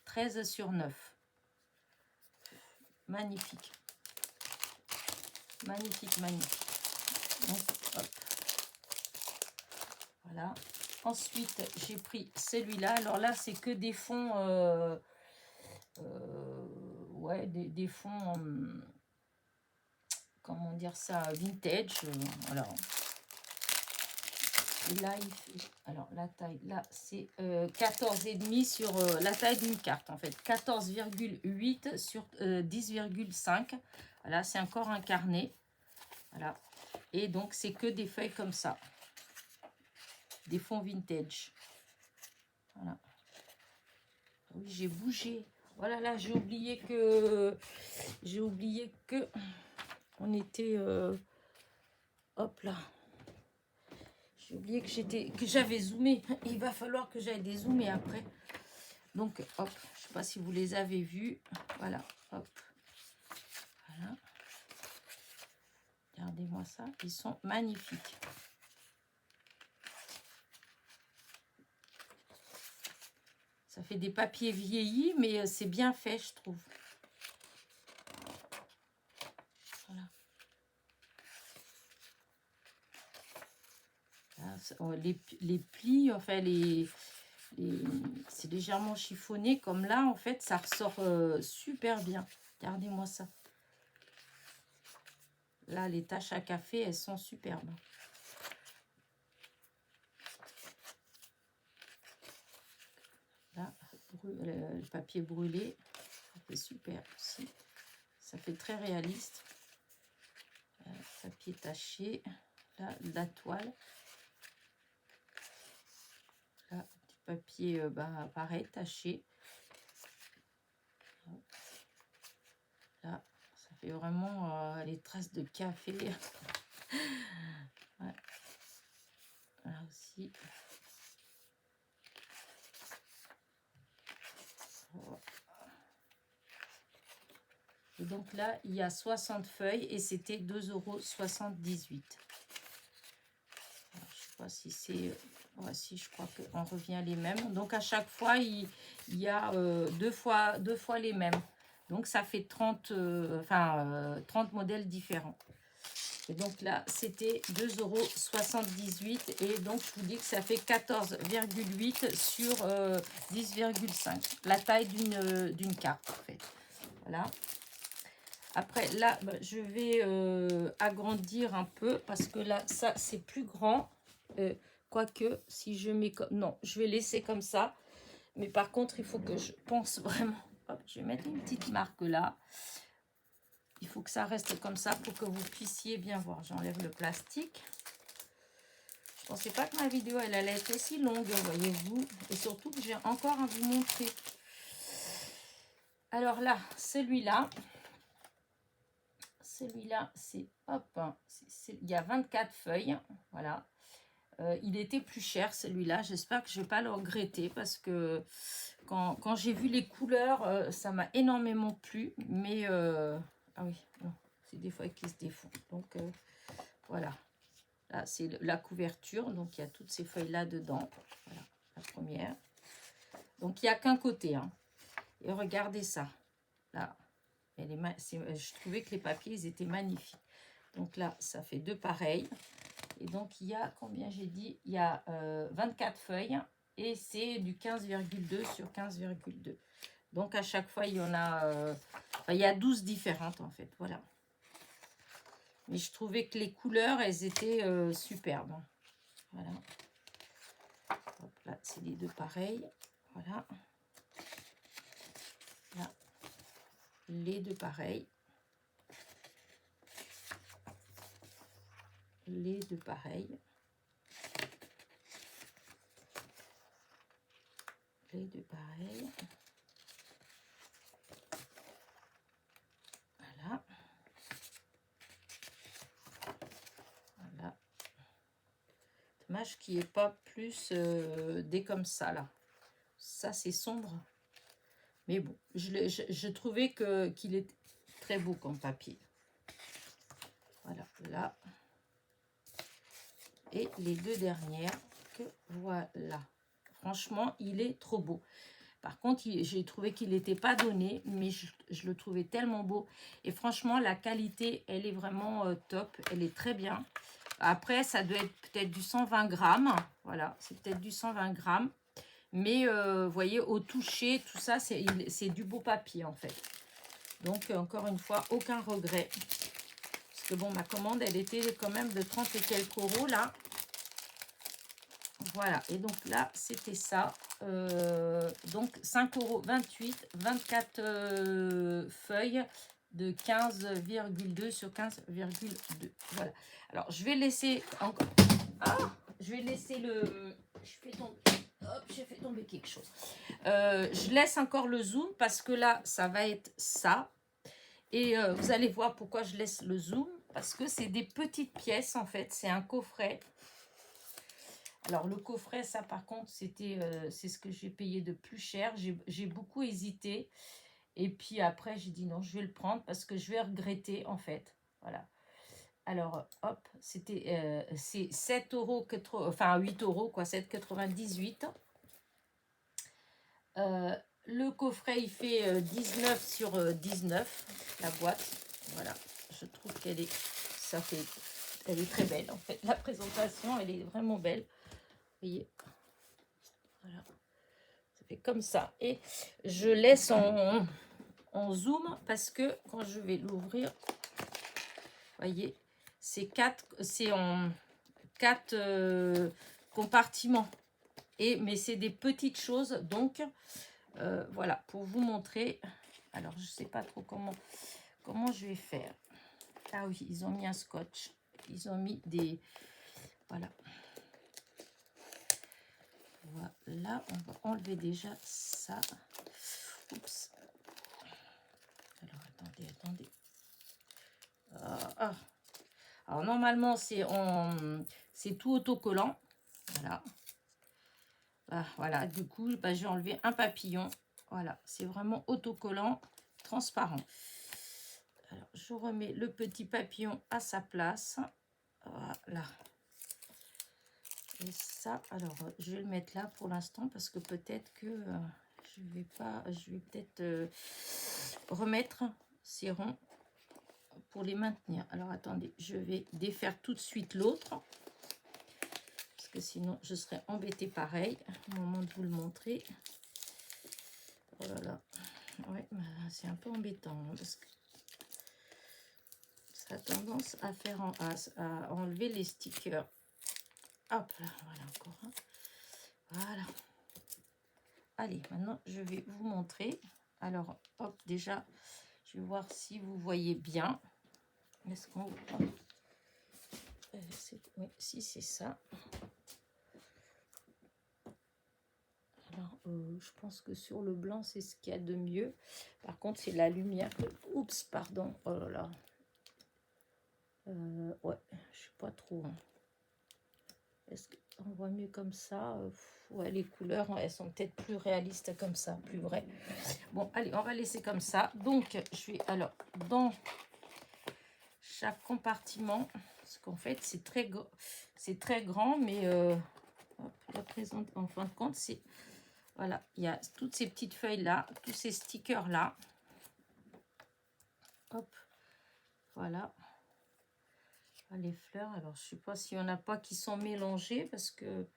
13 sur 9. Magnifique. Magnifique, magnifique. Donc, hop. Voilà. Ensuite, j'ai pris celui-là. Alors là, c'est que des fonds... ouais, des fonds... comment dire ça? Vintage. Alors... Et là, il fait, alors la taille, là, c'est 14,5 sur la taille d'une carte, en fait. 14,8 sur 10,5. Voilà, c'est encore un carnet. Voilà. Et donc, c'est que des feuilles comme ça. Des fonds vintage. Voilà. Oui, j'ai bougé. Voilà, là, j'ai oublié que... On était... hop là. J'ai oublié que j'avais zoomé. Il va falloir que j'aille dézoomer après. Donc, hop, je ne sais pas si vous les avez vus. Voilà, hop. Voilà. Regardez-moi ça. Ils sont magnifiques. Ça fait des papiers vieillis, mais c'est bien fait, je trouve. Voilà. Là, les plis, enfin, c'est légèrement chiffonné. Comme là, en fait, ça ressort super bien. Regardez-moi ça. Là, les taches à café, elles sont superbes. Là, le papier brûlé, ça fait super aussi. Ça fait très réaliste. Papier taché. Là, de la toile. Là, du papier, pareil, taché. Là, ça fait vraiment les traces de café. Ouais. Là aussi. Et donc là, il y a 60 feuilles et c'était 2,78 €. Je ne sais pas si c'est... Ouais, si, je crois qu'on revient les mêmes. Donc à chaque fois, il y a deux fois les mêmes. Donc ça fait 30 modèles différents. Et donc là, c'était 2,78 € et donc je vous dis que ça fait 14,8 sur 10,5. La taille d'une carte, en fait. Voilà. Après, là, je vais agrandir un peu parce que là, ça, c'est plus grand. Quoique, si je mets comme... Non, je vais laisser comme ça. Mais par contre, il faut que je pense vraiment... Hop, je vais mettre une petite marque là. Il faut que ça reste comme ça pour que vous puissiez bien voir. J'enlève le plastique. Je ne pensais pas que ma vidéo, elle allait être aussi longue, voyez-vous. Et surtout que j'ai encore à vous montrer. Alors là, celui-là, celui-là, c'est, hop, hein, il y a 24 feuilles, voilà. Il était plus cher celui-là, j'espère que je ne vais pas le regretter parce que quand j'ai vu les couleurs, ça m'a énormément plu, mais ah oui, non, c'est des feuilles qui se défont, donc voilà, là c'est la couverture, donc il y a toutes ces feuilles-là dedans, voilà, la première, donc il n'y a qu'un côté, hein. Et regardez ça, là, je trouvais que les papiers, ils étaient magnifiques, donc là, ça fait deux pareils. Et donc, il y a, combien j'ai dit? Il y a 24 feuilles et c'est du 15,2 sur 15,2. Donc, à chaque fois, il y en a... il y a 12 différentes, en fait. Voilà. Mais je trouvais que les couleurs, elles étaient superbes. Voilà. Hop, là, c'est les deux pareils. Voilà. Là, les deux pareils. Les deux pareils. Les deux pareils. Voilà. Voilà. Dommage qu'il n'y ait pas plus des comme ça, là. Ça, c'est sombre. Mais bon, je trouvais qu'il est très beau comme papier. Voilà, là. Et les deux dernières, que voilà. Franchement, il est trop beau. Par contre, j'ai trouvé qu'il n'était pas donné, mais je le trouvais tellement beau. Et franchement, la qualité, elle est vraiment top. Elle est très bien. Après, ça doit être peut-être du 120 grammes. Voilà, c'est peut-être du 120 grammes. Mais vous voyez, au toucher, tout ça, c'est du beau papier en fait. Donc, encore une fois, aucun regret. Parce que bon, ma commande, elle était quand même de 30 et quelques euros là. Voilà, et donc là, c'était ça. Donc, 5,28 €, 24 feuilles de 15,2 sur 15,2. Voilà. Alors, je vais laisser encore... Ah, je vais laisser le... Hop, j'ai fait tomber quelque chose. Je laisse encore le zoom parce que là, ça va être ça. Et vous allez voir pourquoi je laisse le zoom. Parce que c'est des petites pièces, en fait. C'est un coffret. Alors, le coffret, ça, par contre, c'est ce que j'ai payé de plus cher. J'ai beaucoup hésité. Et puis après, j'ai dit non, je vais le prendre parce que je vais regretter, en fait. Voilà. Alors, hop, c'est 7 €, enfin 8 €, quoi, 7,98 €. Le coffret, il fait 19 sur 19, la boîte. Voilà, je trouve elle est très belle, en fait. La présentation, elle est vraiment belle. Vous voyez, voilà, ça fait comme ça. Et je laisse en zoom parce que quand je vais l'ouvrir, vous voyez, c'est en 4 compartiments. Mais c'est des petites choses, donc voilà, pour vous montrer. Alors, je sais pas trop comment je vais faire. Ah oui, ils ont mis un scotch. Ils ont mis des... Voilà. Voilà, on va enlever déjà ça. Oups. Alors, attendez. Alors, normalement, c'est tout autocollant. Voilà. Voilà, du coup, j'ai enlevé un papillon. Voilà, c'est vraiment autocollant, transparent. Alors, je remets le petit papillon à sa place. Voilà. Et ça, alors, je vais le mettre là pour l'instant parce que peut-être que je vais peut-être remettre ces ronds pour les maintenir. Alors, attendez, je vais défaire tout de suite l'autre. Parce que sinon, je serais embêtée pareil au moment de vous le montrer. Oh là là. Ouais, c'est un peu embêtant hein, parce que ça a tendance à faire à enlever les stickers. Hop là, voilà encore. Hein. Voilà. Allez, maintenant, je vais vous montrer. Alors, hop, déjà, je vais voir si vous voyez bien. Est-ce qu'on... oui, si c'est ça. Alors, je pense que sur le blanc, c'est ce qu'il y a de mieux. Par contre, c'est la lumière. Oups, pardon. Oh là là. Ouais, je sais pas trop. Hein. Est-ce qu'on voit mieux comme ça? Ouais, les couleurs, elles sont peut-être plus réalistes comme ça, plus vraies. Bon, allez, on va laisser comme ça. Donc, je vais, alors, dans chaque compartiment, parce qu'en fait, c'est très grand, mais hop, la présente, en fin de compte, c'est, voilà, il y a toutes ces petites feuilles-là, tous ces stickers-là. Hop, voilà. Les fleurs, alors je sais pas s'il y en a pas qui sont mélangées, parce que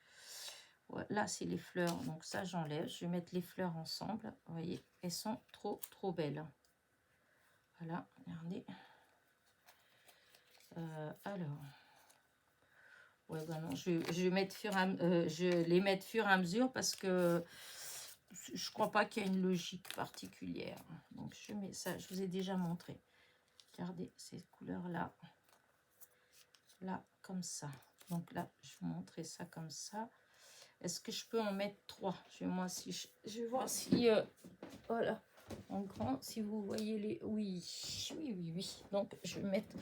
ouais, là, c'est les fleurs, donc ça, j'enlève. Je vais mettre les fleurs ensemble. Vous voyez, elles sont trop, trop belles. Voilà, regardez. Alors, ouais, bah non, je vais mettre je les mettre fur et à mesure parce que je crois pas qu'il y a une logique particulière. Donc, je mets ça, je vous ai déjà montré. Regardez ces couleurs-là. Là, comme ça. Donc là, je vais vous montrer ça comme ça. Est-ce que je peux en mettre 3? Je vais voir si... voilà, en grand, si vous voyez les... Oui, oui, oui, oui. Donc, je vais mettre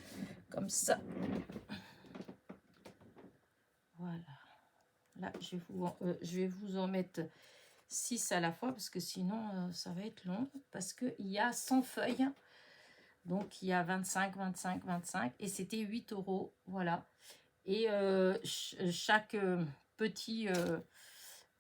comme ça. Voilà. Là, je vais vous en mettre 6 à la fois, parce que sinon, ça va être long. Parce qu'il y a 100 feuilles. Donc, il y a 25, 25, 25. Et c'était 8 €. Voilà. Et chaque petit...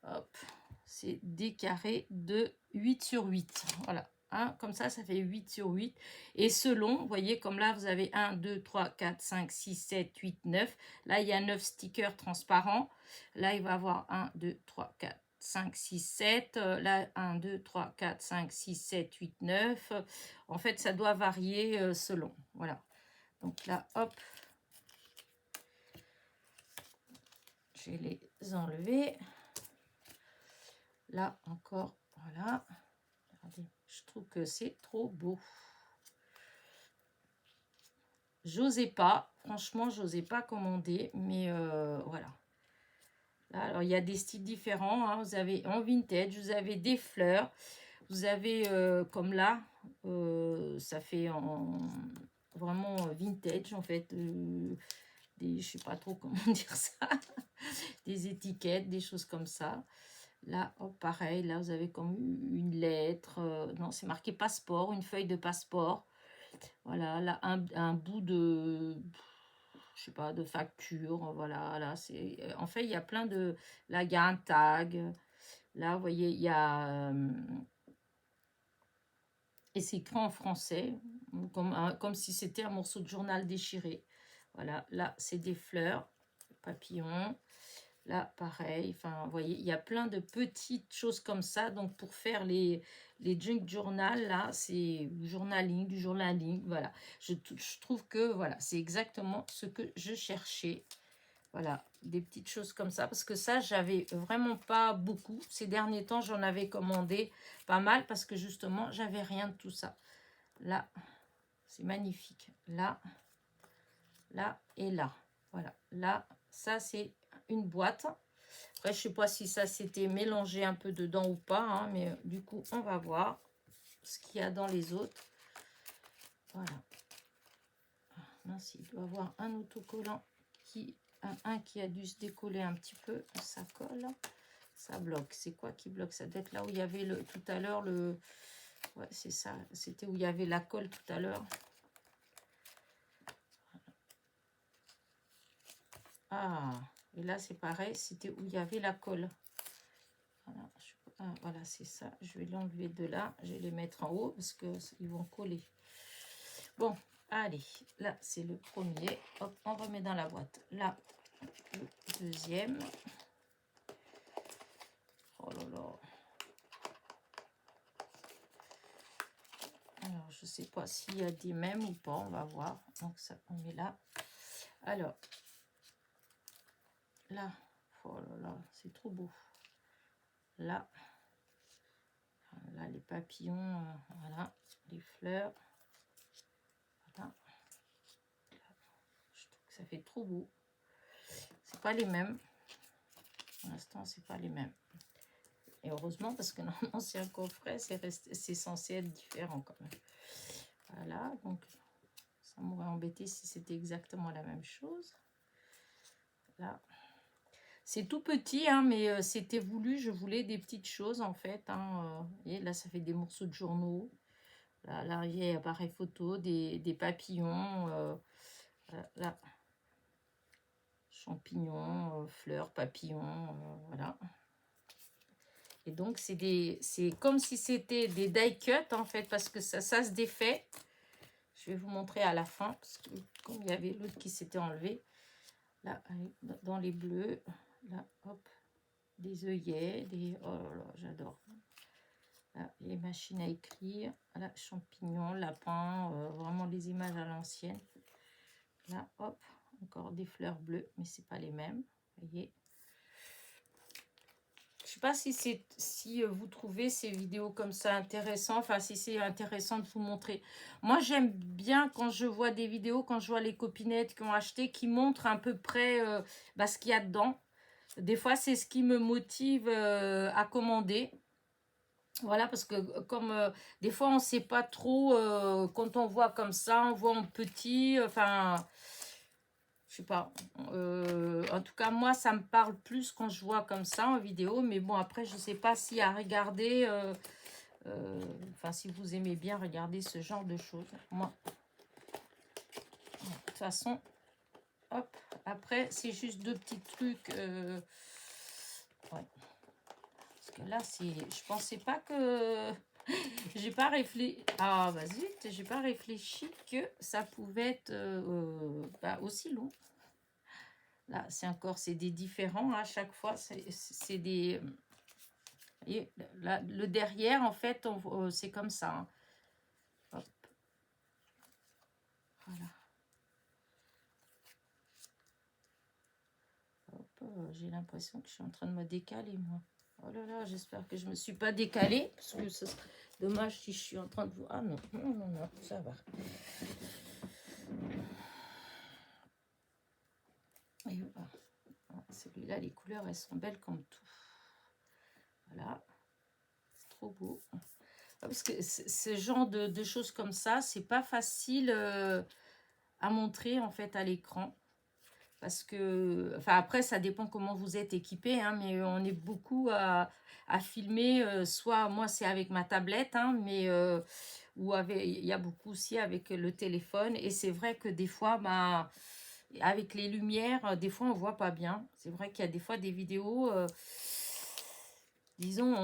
hop, c'est des carrés de 8 sur 8. Voilà. Hein, comme ça fait 8 sur 8. Et selon, vous voyez, comme là, vous avez 1, 2, 3, 4, 5, 6, 7, 8, 9. Là, il y a 9 stickers transparents. Là, il va y avoir 1, 2, 3, 4, 5, 6, 7. Là, 1, 2, 3, 4, 5, 6, 7, 8, 9. En fait, ça doit varier selon. Voilà. Donc là, hop. Je vais les enlever. Là encore, voilà. Regardez, je trouve que c'est trop beau. J'osais pas, franchement, j'osais pas commander, mais voilà. Là, alors, il y a des styles différents. Hein. Vous avez en vintage, vous avez des fleurs. Vous avez, comme là, ça fait en vraiment vintage, en fait. Je sais pas trop comment dire ça. Des étiquettes, des choses comme ça. Là, oh, pareil, là, vous avez comme une lettre. Non, c'est marqué passeport, une feuille de passeport. Voilà, là, un bout de, je sais pas, de facture. Voilà, là, c'est... En fait, il y a plein de... Là, il y a un tag. Là, vous voyez, il y a... et c'est écrit en français, comme si c'était un morceau de journal déchiré. Voilà, là, c'est des fleurs, papillons. Là, pareil, enfin, vous voyez, il y a plein de petites choses comme ça. Donc, pour faire les junk journal, là, c'est du journaling, voilà. Je trouve que, voilà, c'est exactement ce que je cherchais. Voilà, des petites choses comme ça. Parce que ça, j'avais vraiment pas beaucoup. Ces derniers temps, j'en avais commandé pas mal parce que, justement, j'avais rien de tout ça. Là, c'est magnifique. Là, là et là. Voilà, là, ça, c'est une boîte. Après, je sais pas si ça s'était mélangé un peu dedans ou pas, hein, mais du coup, on va voir ce qu'il y a dans les autres. Voilà. Mince, il doit y avoir un autocollant un qui a dû se décoller un petit peu. Ça colle, ça bloque. C'est quoi qui bloque? Ça doit être là où il y avait tout à l'heure le... Ouais, c'est ça. C'était où il y avait la colle tout à l'heure. Ah, et là, c'est pareil. C'était où il y avait la colle. Voilà, voilà, c'est ça. Je vais l'enlever de là. Je vais les mettre en haut parce qu'ils vont coller. Bon, allez. Là, c'est le premier. Hop, on remet dans la boîte. Là, le deuxième. Oh là là. Alors, je sais pas s'il y a des mêmes ou pas. On va voir. Donc, ça, on met là. Alors, là. Oh là là, c'est trop beau. Là. Là, les papillons. Voilà. Les fleurs. Voilà. Je trouve que ça fait trop beau. C'est pas les mêmes. Pour l'instant, c'est pas les mêmes. Et heureusement, parce que normalement, c'est un coffret, c'est censé être différent quand même. Voilà, donc Ça m'aurait embêté si c'était exactement la même chose. Là. C'est tout petit, hein, mais c'était voulu. Je voulais des petites choses, en fait. Hein, et là, ça fait des morceaux de journaux. Là, il y a appareil photo, des papillons. Là, champignons, fleurs, papillons, voilà. Et donc, c'est comme si c'était des die cut, en fait, parce que ça se défait. Je vais vous montrer à la fin, parce que comme il y avait l'autre qui s'était enlevé. Là, dans les bleus, là, hop, des œillets, oh là là, j'adore. Là, les machines à écrire, là, champignons, lapins, vraiment les images à l'ancienne. Là, hop, encore des fleurs bleues, mais c'est pas les mêmes, vous voyez. Je sais pas si vous trouvez ces vidéos comme ça intéressantes, enfin si c'est intéressant de vous montrer. Moi j'aime bien quand je vois des vidéos, quand je vois les copinettes qui ont acheté, qui montrent à peu près ce qu'il y a dedans. Des fois c'est ce qui me motive à commander. Voilà, parce que comme des fois on ne sait pas trop, quand on voit comme ça, on voit en petit, enfin... Je sais pas. En tout cas, moi, ça me parle plus quand je vois comme ça en vidéo. Mais bon, après, je sais pas si à regarder... Enfin, si vous aimez bien regarder ce genre de choses. Moi, de toute façon, hop. Après, c'est juste deux petits trucs. Ouais. Parce que là, je pensais pas que... J'ai pas réfléchi... Ah, bah zut, j'ai pas réfléchi que ça pouvait être aussi long. Là, c'est des différents à chaque fois. C'est des... Et là, le derrière, en fait, c'est comme ça. Hein. Hop. Voilà. J'ai l'impression que je suis en train de me décaler, moi. Oh là là, j'espère que je ne me suis pas décalée. Parce que ce serait dommage si je suis en train de vous... Ah non, non, non, non, ça va. Et voilà. Celui-là, les couleurs, elles sont belles comme tout. Voilà. C'est trop beau. Parce que ce genre de choses comme ça, c'est pas facile à montrer en fait à l'écran. Parce que, enfin après, ça dépend comment vous êtes équipé, hein, mais on est beaucoup à filmer. Soit moi, c'est avec ma tablette, hein, mais ou il y a beaucoup aussi avec le téléphone. Et c'est vrai que des fois, avec les lumières, des fois, on voit pas bien. C'est vrai qu'il y a des fois des vidéos, disons,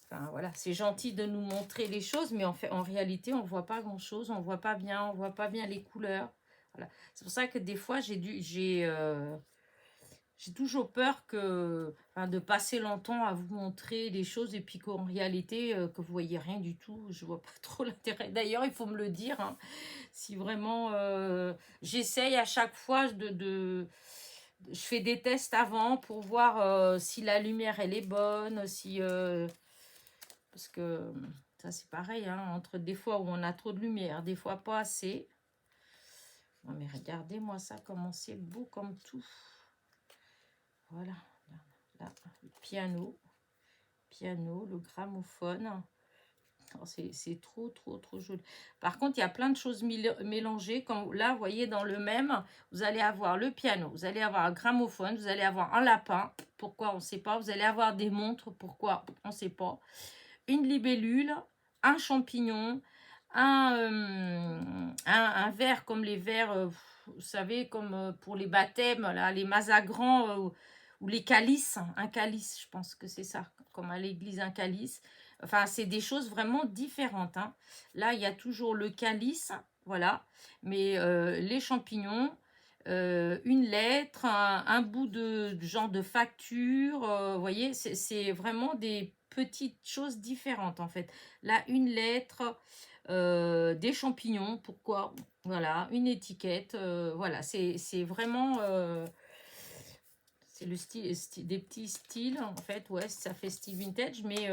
enfin, voilà, c'est gentil de nous montrer les choses, mais en réalité, on voit pas grand-chose, on voit pas bien les couleurs. Voilà. C'est pour ça que des fois, j'ai toujours peur de passer longtemps à vous montrer les choses et puis qu'en réalité, que vous voyez rien du tout. Je vois pas trop l'intérêt. D'ailleurs, il faut me le dire, hein, si vraiment j'essaye à chaque fois je fais des tests avant pour voir si la lumière elle est bonne, parce que ça c'est pareil, hein, entre des fois où on a trop de lumière, des fois pas assez. Non mais regardez-moi ça, comment c'est beau comme tout. Voilà, là, le piano, le gramophone. Oh, c'est trop joli. Par contre, il y a plein de choses mélangées. Comme là, vous voyez, dans le même, vous allez avoir le piano, vous allez avoir un gramophone, vous allez avoir un lapin. Pourquoi, on ne sait pas. Vous allez avoir des montres. Pourquoi, on ne sait pas. Une libellule, un champignon, un verre comme les verres, vous savez, comme pour les baptêmes, là, les mazagrans ou les calices. Un calice, je pense que c'est ça, comme à l'église, un calice. Enfin, c'est des choses vraiment différentes. Hein. Là, il y a toujours le calice, voilà, mais les champignons, une lettre, un bout de genre de facture, vous voyez, c'est vraiment des petites choses différentes en fait. Là, une lettre, des champignons, pourquoi? Voilà, une étiquette, voilà, c'est vraiment... c'est le style, des petits styles, en fait, ouais, ça fait style vintage, mais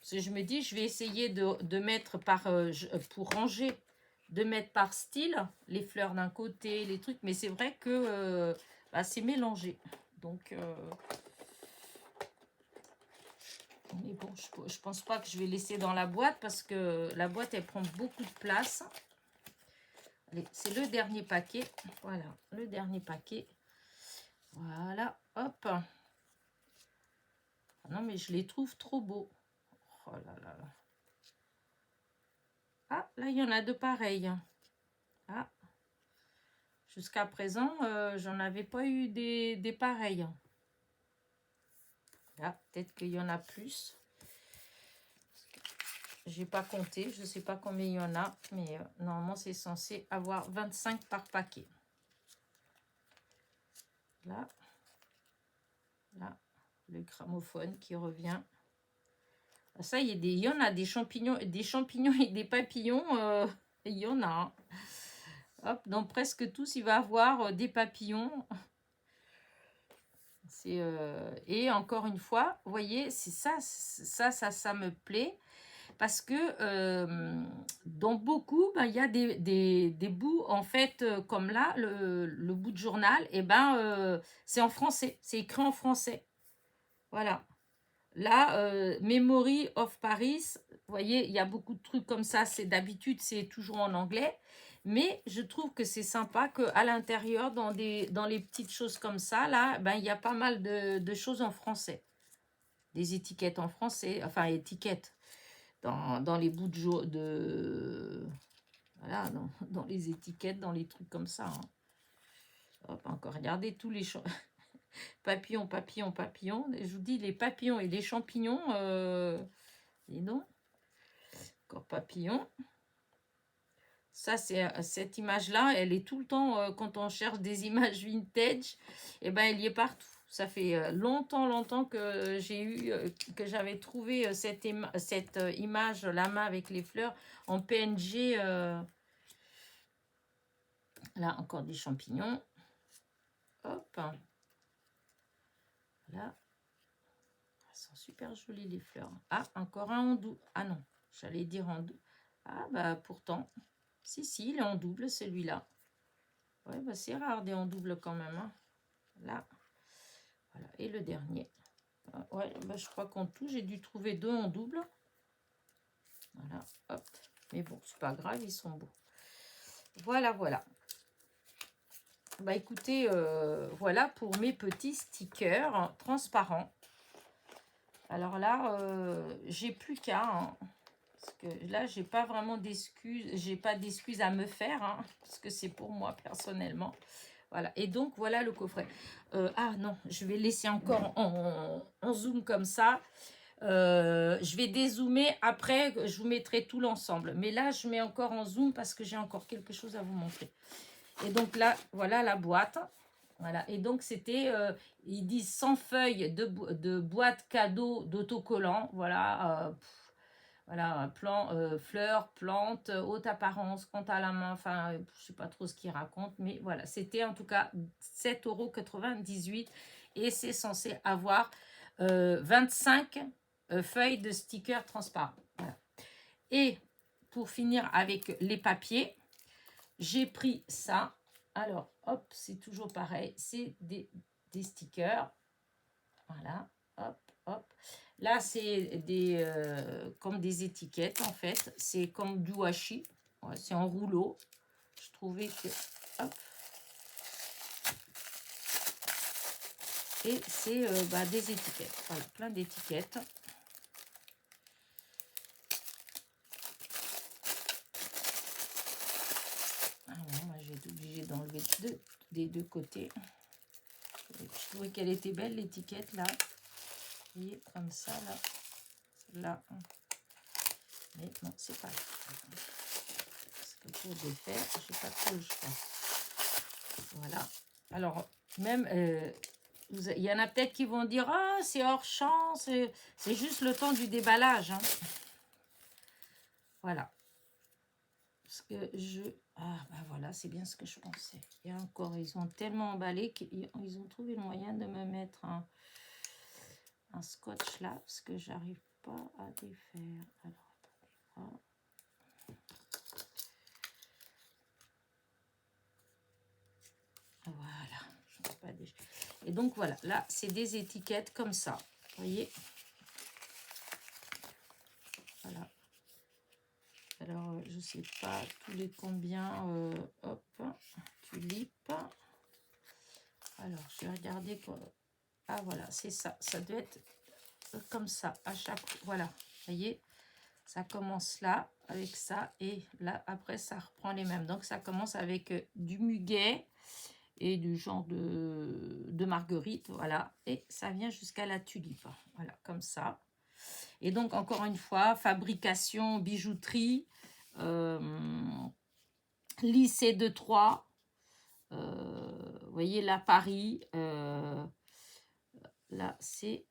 parce que je me dis, je vais essayer de mettre pour ranger, de mettre par style, les fleurs d'un côté, les trucs, mais c'est vrai que c'est mélangé. Donc, mais bon, je pense pas que je vais laisser dans la boîte, parce que la boîte, elle prend beaucoup de place. Allez, c'est le dernier paquet. Voilà, le dernier paquet. Voilà, hop. Ah non, mais je les trouve trop beaux. Oh là là là. Ah, là, il y en a de pareils. Ah, jusqu'à présent, j'en avais pas eu des pareils. Là, peut-être qu'il y en a plus. J'ai pas compté, je sais pas combien il y en a, mais normalement, c'est censé avoir 25 par paquet. Là, là, le gramophone qui revient. Ça, il y en a des champignons et des papillons. Il y en a. Hein. Hop, dans presque tous, il va avoir des papillons. Et encore une fois, vous voyez, c'est ça me plaît. Parce que dans beaucoup, ben, il y a des bouts, en fait, comme là, le bout de journal, et ben, c'est en français, c'est écrit en français. Voilà. Là, Memory of Paris, vous voyez, il y a beaucoup de trucs comme ça. D'habitude, c'est toujours en anglais. Mais je trouve que c'est sympa qu'à l'intérieur, dans les petites choses comme ça, là, ben, il y a pas mal de choses en français. Des étiquettes en français, enfin, étiquettes dans les bouts voilà, dans les étiquettes, dans les trucs comme ça. Hein. Hop, encore, regardez tous les papillons, papillons, papillons. Je vous dis, les papillons et les champignons, dis donc. Encore papillon. Ça, cette image-là, elle est tout le temps, quand on cherche des images vintage, et ben, elle y est partout. Ça fait longtemps que j'avais trouvé cette image, la main avec les fleurs, en PNG. Là, encore des champignons. Hop. Là. Elles sont super jolies, les fleurs. Ah, encore un en double. Ah non, j'allais dire en double. Ah, bah pourtant. Si, il est en double, celui-là. Ouais, bah c'est rare des en double quand même. Hein. Là. Voilà. Et le dernier. Ah, ouais, bah je crois qu'en tout, j'ai dû trouver 2 en double. Voilà, hop. Mais bon, c'est pas grave, ils sont beaux. Voilà. Bah écoutez, voilà pour mes petits stickers transparents. Alors là, j'ai plus qu'à... Hein, parce que là, j'ai pas vraiment d'excuses. J'ai pas d'excuses à me faire. Hein, parce que c'est pour moi personnellement. Voilà. Et donc, voilà le coffret. Ah non, je vais laisser encore en zoom comme ça. Je vais dézoomer. Après, je vous mettrai tout l'ensemble. Mais là, je mets encore en zoom parce que j'ai encore quelque chose à vous montrer. Et donc là, voilà la boîte. Voilà. Et donc, c'était, ils disent 100 feuilles de boîte cadeau d'autocollants. Voilà. Voilà, fleurs, plantes, haute apparence, compte à la main. Enfin, je ne sais pas trop ce qu'ils racontent. Mais voilà, c'était en tout cas 7,98 € et c'est censé avoir 25 feuilles de stickers transparents. Voilà. Et pour finir avec les papiers, j'ai pris ça. Alors, hop, c'est toujours pareil. C'est des stickers. Voilà, hop. Là, c'est comme des étiquettes, en fait. C'est comme du washi. Ouais, c'est en rouleau. Je trouvais que... Hop. Et c'est des étiquettes. Voilà, plein d'étiquettes. Ah ouais, moi, j'ai été obligée d'enlever des deux côtés. Je trouvais qu'elle était belle, l'étiquette, là. Vous voyez, comme ça, là. Là. Mais non, c'est pas là. Parce que pour défaire, je n'ai pas trop le choix. Voilà. Alors, même, il y en a peut-être qui vont dire « Ah, c'est hors champ, c'est juste le temps du déballage. Hein. » Voilà. Parce que Ah, bah voilà, c'est bien ce que je pensais. Et encore, ils ont tellement emballé qu'ils ont trouvé le moyen de me mettre un scotch là, parce que j'arrive pas à défaire. Alors, attendez. Voilà. Et donc, voilà. Là, c'est des étiquettes comme ça. Vous voyez? Voilà. Alors, je sais pas tous les combien. Hop, tulipe. Alors, je vais regarder quoi. Ah, voilà, c'est ça. Ça doit être comme ça à chaque. Voilà, vous voyez, ça commence là avec ça et là après ça reprend les mêmes. Donc ça commence avec du muguet et du genre de marguerite, voilà, et ça vient jusqu'à la tulipe, voilà, comme ça. Et donc encore une fois, fabrication, bijouterie, lycée de Troyes, vous voyez là Paris, là c'est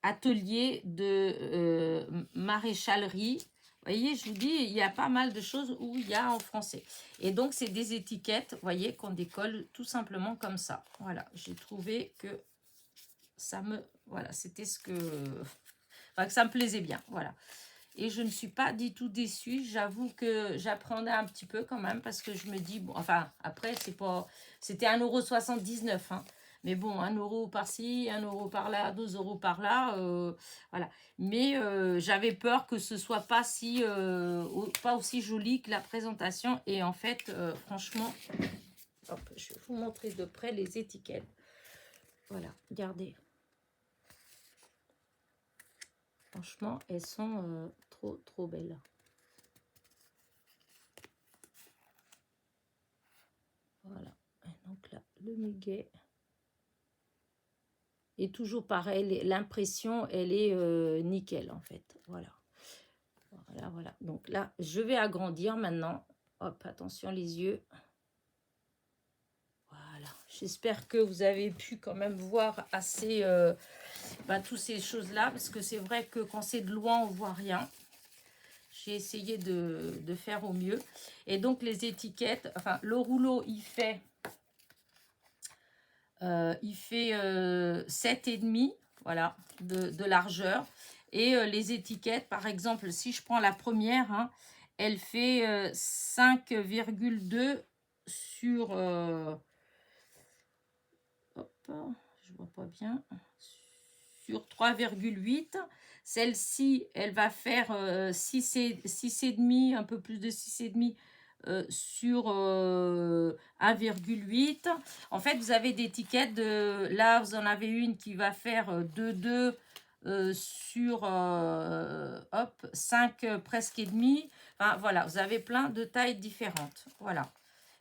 atelier de maréchalerie. Vous voyez, je vous dis, il y a pas mal de choses où il y a en français. Et donc, c'est des étiquettes, vous voyez, qu'on décolle tout simplement comme ça. Voilà, j'ai trouvé que ça me... Voilà, c'était ce que... Enfin, que ça me plaisait bien, voilà. Et je ne suis pas du tout déçue. J'avoue que j'apprenais un petit peu quand même parce que je me dis... Bon, enfin, après, c'est pas... C'était 1,79 €, hein. Mais bon, 1 € par-ci, 1 € par-là, 2 € par-là, voilà. Mais j'avais peur que ce soit pas si, pas aussi joli que la présentation. Et en fait, franchement, hop, je vais vous montrer de près les étiquettes. Voilà, regardez. Franchement, elles sont trop, trop belles. Voilà. Et donc là, le muguet. Et toujours pareil, l'impression, elle est nickel en fait. Voilà. Voilà, voilà. Donc là, je vais agrandir maintenant. Hop, attention les yeux. Voilà. J'espère que vous avez pu quand même voir assez toutes ces choses-là. Parce que c'est vrai que quand c'est de loin, on voit rien. J'ai essayé de faire au mieux. Et donc les étiquettes, enfin le rouleau, il fait 7,5, voilà, de largeur. Et les étiquettes, par exemple, si je prends la première, hein, elle fait 5,2 sur... hop, je vois pas bien. Sur 3,8. Celle-ci, elle va faire 6,5, un peu plus de 6,5 sur 1,8. En fait, vous avez des étiquettes de... Là, vous en avez une qui va faire 2,2 sur hop, 5 presque et demi. Enfin, voilà, vous avez plein de tailles différentes. Voilà.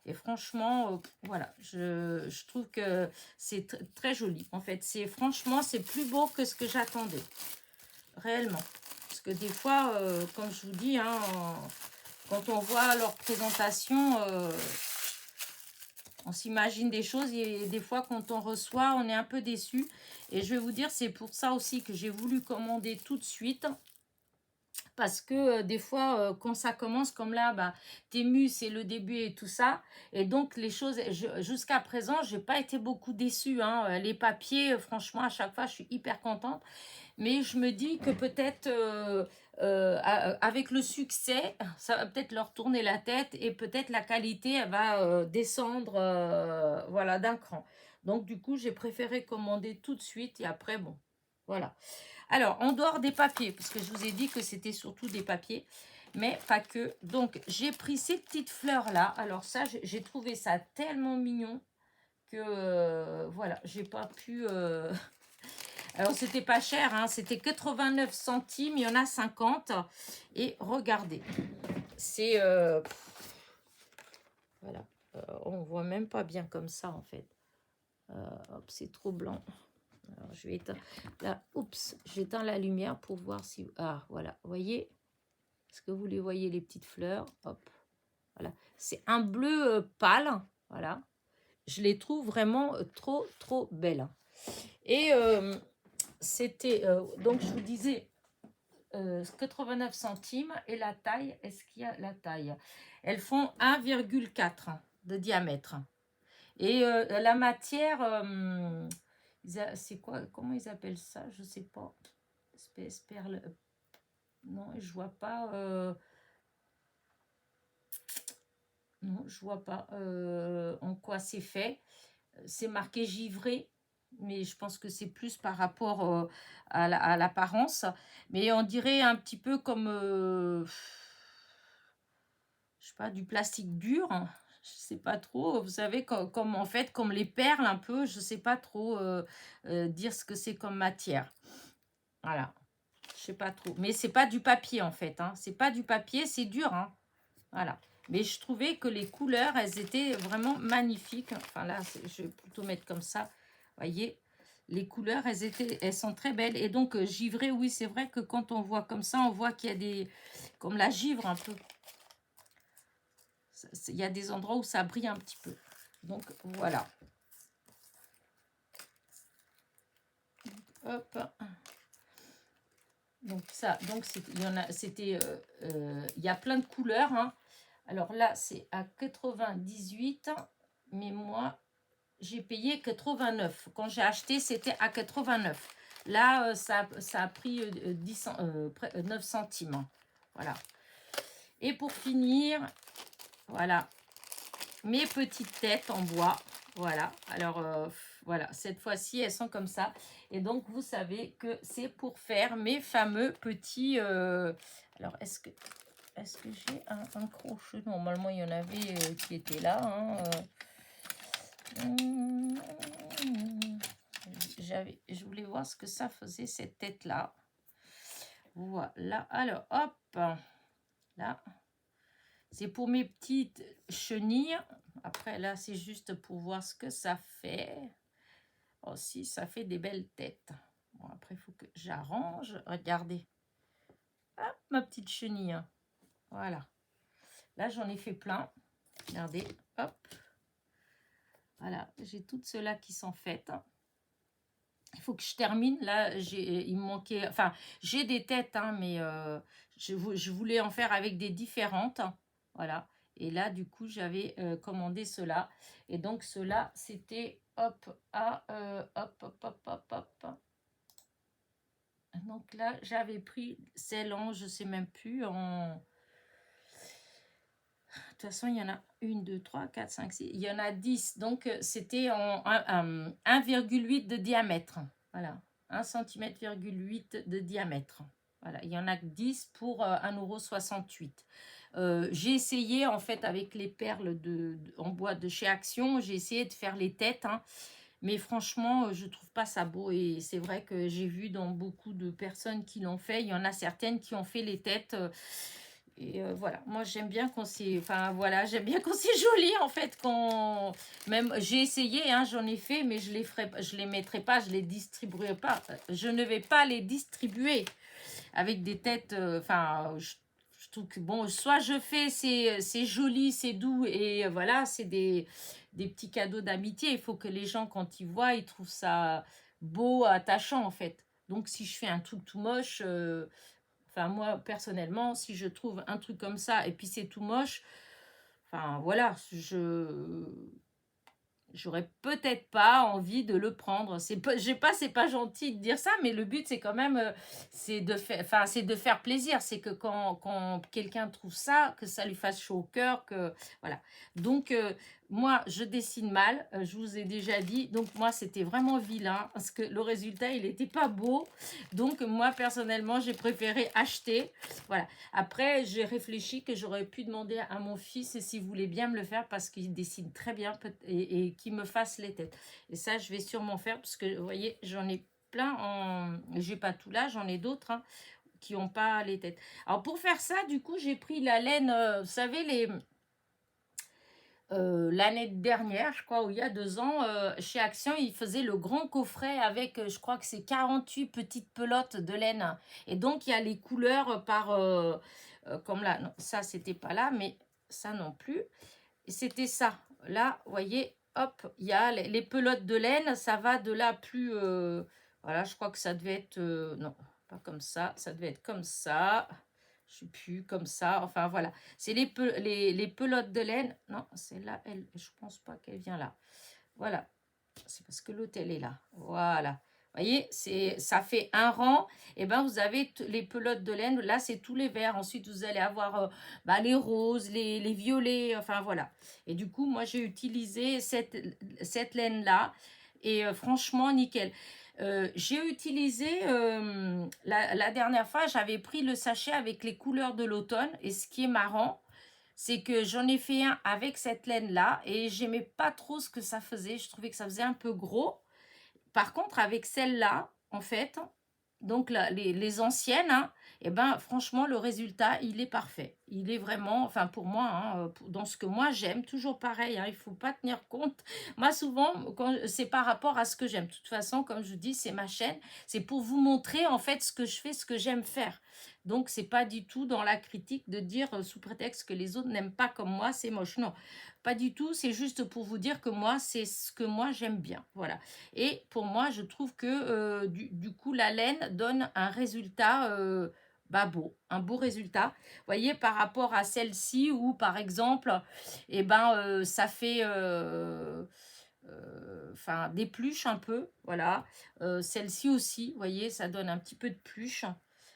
Et franchement, voilà, je trouve que c'est très joli. En fait, franchement, c'est plus beau que ce que j'attendais. Réellement. Parce que des fois, comme je vous dis, hein, quand on voit leur présentation, on s'imagine des choses et des fois, quand on reçoit, on est un peu déçu. Et je vais vous dire, c'est pour ça aussi que j'ai voulu commander tout de suite. Parce que des fois, quand ça commence comme là, Temu, c'est le début et tout ça. Et donc, les choses, jusqu'à présent, je n'ai pas été beaucoup déçue, hein. Les papiers, franchement, à chaque fois, je suis hyper contente. Mais je me dis que peut-être, avec le succès, ça va peut-être leur tourner la tête et peut-être la qualité, elle va descendre voilà, d'un cran. Donc, du coup, j'ai préféré commander tout de suite et après, bon, voilà. Alors, en dehors des papiers, parce que je vous ai dit que c'était surtout des papiers, mais pas que. Donc, j'ai pris ces petites fleurs-là. Alors ça, j'ai trouvé ça tellement mignon que, voilà, j'ai pas pu... Alors, c'était pas cher, hein, c'était 89 centimes, il y en a 50. Et regardez, c'est... voilà, on voit même pas bien comme ça, en fait. Hop, c'est trop blanc. Alors, je vais éteindre là. Oups, j'éteins la lumière pour voir si... Ah, voilà, vous voyez? Est-ce que vous les voyez, les petites fleurs? Hop, voilà. C'est un bleu pâle, voilà. Je les trouve vraiment trop, trop belles. Et c'était... donc, je vous disais 89 centimes. Et la taille, est-ce qu'il y a la taille? Elles font 1,4 de diamètre. Et la matière... c'est quoi? Comment ils appellent ça? Je sais pas. Perle. Non, je vois pas. Non, je vois pas en quoi c'est fait. C'est marqué givré, mais je pense que c'est plus par rapport à l'apparence. Mais on dirait un petit peu comme je sais pas, du plastique dur, hein. Je sais pas trop, vous savez, comme en fait, comme les perles un peu, je sais pas trop dire ce que c'est comme matière. Voilà, je sais pas trop. Mais c'est pas du papier en fait, hein. C'est pas du papier, c'est dur, hein. Voilà. Mais je trouvais que les couleurs, elles étaient vraiment magnifiques. Enfin là, je vais plutôt mettre comme ça. Voyez, les couleurs, elles sont très belles. Et donc, givré, oui, c'est vrai que quand on voit comme ça, on voit qu'il y a des... Comme la givre un peu. Il y a des endroits où ça brille un petit peu. Donc, voilà. Hop. Donc, ça, donc il y a plein de couleurs, hein. Alors là, c'est à 98, mais moi, j'ai payé 89. Quand j'ai acheté, c'était à 89. Là, ça a pris 9 centimes, hein. Voilà. Et pour finir, voilà, mes petites têtes en bois. Voilà. Alors, voilà, cette fois-ci, elles sont comme ça. Et donc, vous savez que c'est pour faire mes fameux petits... alors, est-ce que j'ai un crochet? Normalement, il y en avait qui étaient là, hein. Je voulais voir ce que ça faisait, cette tête-là. Voilà. Alors, hop. Là. C'est pour mes petites chenilles. Après, là, c'est juste pour voir ce que ça fait. Aussi, ça fait des belles têtes. Bon, après, il faut que j'arrange. Regardez. Hop, ma petite chenille. Voilà. Là, j'en ai fait plein. Regardez. Hop. Voilà. J'ai toutes ceux-là qui sont faites. Il faut que je termine. Là, il me manquait... Enfin, j'ai des têtes, hein, mais je voulais en faire avec des différentes. Voilà. Et là, du coup, j'avais commandé cela. Et donc, cela, c'était... Hop, hop, hop, hop, hop, hop. Donc là, j'avais pris celle en, je sais même plus, en... De toute façon, il y en a 1, 2, 3, 4, 5, 6. Il y en a 10. Donc, c'était en 1,8 de diamètre. Voilà. 1,8 cm de diamètre. Voilà. Il y en a 10 pour 1,68 €. J'ai essayé, en fait, avec les perles en bois de chez Action, j'ai essayé de faire les têtes, hein. Mais franchement, je trouve pas ça beau. Et c'est vrai que j'ai vu dans beaucoup de personnes qui l'ont fait, il y en a certaines qui ont fait les têtes... Et voilà, moi j'aime bien quand c'est, enfin voilà, j'aime bien quand c'est joli en fait, quand même j'ai essayé, hein, j'en ai fait, mais je les mettrai pas, je les distribuerai pas, je ne vais pas les distribuer avec des têtes, enfin je trouve que bon, soit je fais, c'est joli, c'est doux et voilà, c'est des petits cadeaux d'amitié. Il faut que les gens quand ils voient, ils trouvent ça beau, attachant en fait. Donc si je fais un truc tout moche, enfin, moi, personnellement, si je trouve un truc comme ça et puis c'est tout moche, enfin, voilà, j'aurais peut-être pas envie de le prendre. C'est pas gentil de dire ça, mais le but, c'est quand même, c'est de faire plaisir. C'est que quand quelqu'un trouve ça, que ça lui fasse chaud au cœur, que, voilà. Donc, moi, je dessine mal, je vous ai déjà dit. Donc, moi, c'était vraiment vilain parce que le résultat, il n'était pas beau. Donc, moi, personnellement, j'ai préféré acheter. Voilà. Après, j'ai réfléchi que j'aurais pu demander à mon fils s'il voulait bien me le faire parce qu'il dessine très bien et qu'il me fasse les têtes. Et ça, je vais sûrement faire parce que, vous voyez, j'en ai plein en... J'ai pas tout là, j'en ai d'autres, hein, qui n'ont pas les têtes. Alors, pour faire ça, du coup, j'ai pris la laine, vous savez, l'année dernière, je crois, ou il y a 2 ans, chez Action, ils faisaient le grand coffret avec, je crois que c'est 48 petites pelotes de laine. Et donc, il y a les couleurs par... comme là, non, ça, c'était pas là, mais ça non plus. Et c'était ça. Là, vous voyez, hop, il y a les pelotes de laine, ça va de là plus... voilà, je crois que ça devait être... non, pas comme ça, ça devait être comme ça. Je sais plus, comme ça. Enfin, voilà. C'est les pelotes de laine. Non, c'est là, je pense pas qu'elle vient là. Voilà. C'est parce que l'autre, elle est là. Voilà. Vous voyez, ça fait un rang. Et ben, vous avez les pelotes de laine. Là, c'est tous les verts. Ensuite, vous allez avoir les roses, les violets. Enfin, voilà. Et du coup, moi, j'ai utilisé cette laine-là. Et franchement, nickel. J'ai utilisé, la dernière fois, j'avais pris le sachet avec les couleurs de l'automne. Et ce qui est marrant, c'est que j'en ai fait un avec cette laine-là et j'aimais pas trop ce que ça faisait. Je trouvais que ça faisait un peu gros. Par contre, avec celle-là, en fait, donc les anciennes, hein, eh ben, franchement, le résultat, il est parfait. Il est vraiment, enfin pour moi, hein, dans ce que moi j'aime, toujours pareil, hein, il ne faut pas tenir compte. Moi, souvent, c'est par rapport à ce que j'aime. De toute façon, comme je vous dis, c'est ma chaîne. C'est pour vous montrer, en fait, ce que je fais, ce que j'aime faire. Donc, c'est pas du tout dans la critique de dire, sous prétexte que les autres n'aiment pas comme moi, c'est moche. Non, pas du tout. C'est juste pour vous dire que moi, c'est ce que moi j'aime bien. Voilà. Et pour moi, je trouve que du coup, la laine donne un résultat beau, un beau résultat. Vous voyez, par rapport à celle-ci où, par exemple, eh ben, ça fait enfin des pluches un peu. Voilà. Celle-ci aussi, vous voyez, ça donne un petit peu de pluche.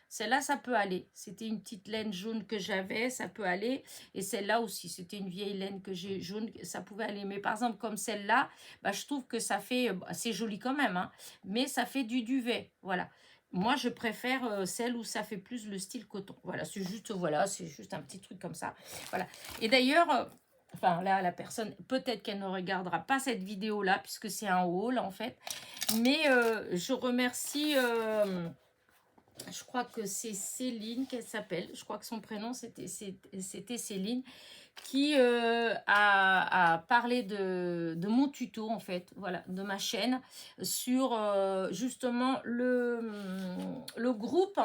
Celle-là, ça peut aller. C'était une petite laine jaune que j'avais, ça peut aller. Et celle-là aussi, c'était une vieille laine que j'ai jaune, ça pouvait aller. Mais par exemple, comme celle-là, bah, je trouve que ça fait, c'est joli quand même, hein, mais ça fait du duvet. Voilà. Moi, je préfère celle où ça fait plus le style coton. Voilà, c'est juste un petit truc comme ça. Voilà. Et d'ailleurs, enfin là, la personne, peut-être qu'elle ne regardera pas cette vidéo-là, puisque c'est un haul en fait. Mais je remercie... je crois que c'est Céline qu'elle s'appelle. Je crois que son prénom, c'était Céline, qui a parlé de mon tuto, en fait, voilà, de ma chaîne, sur justement le groupe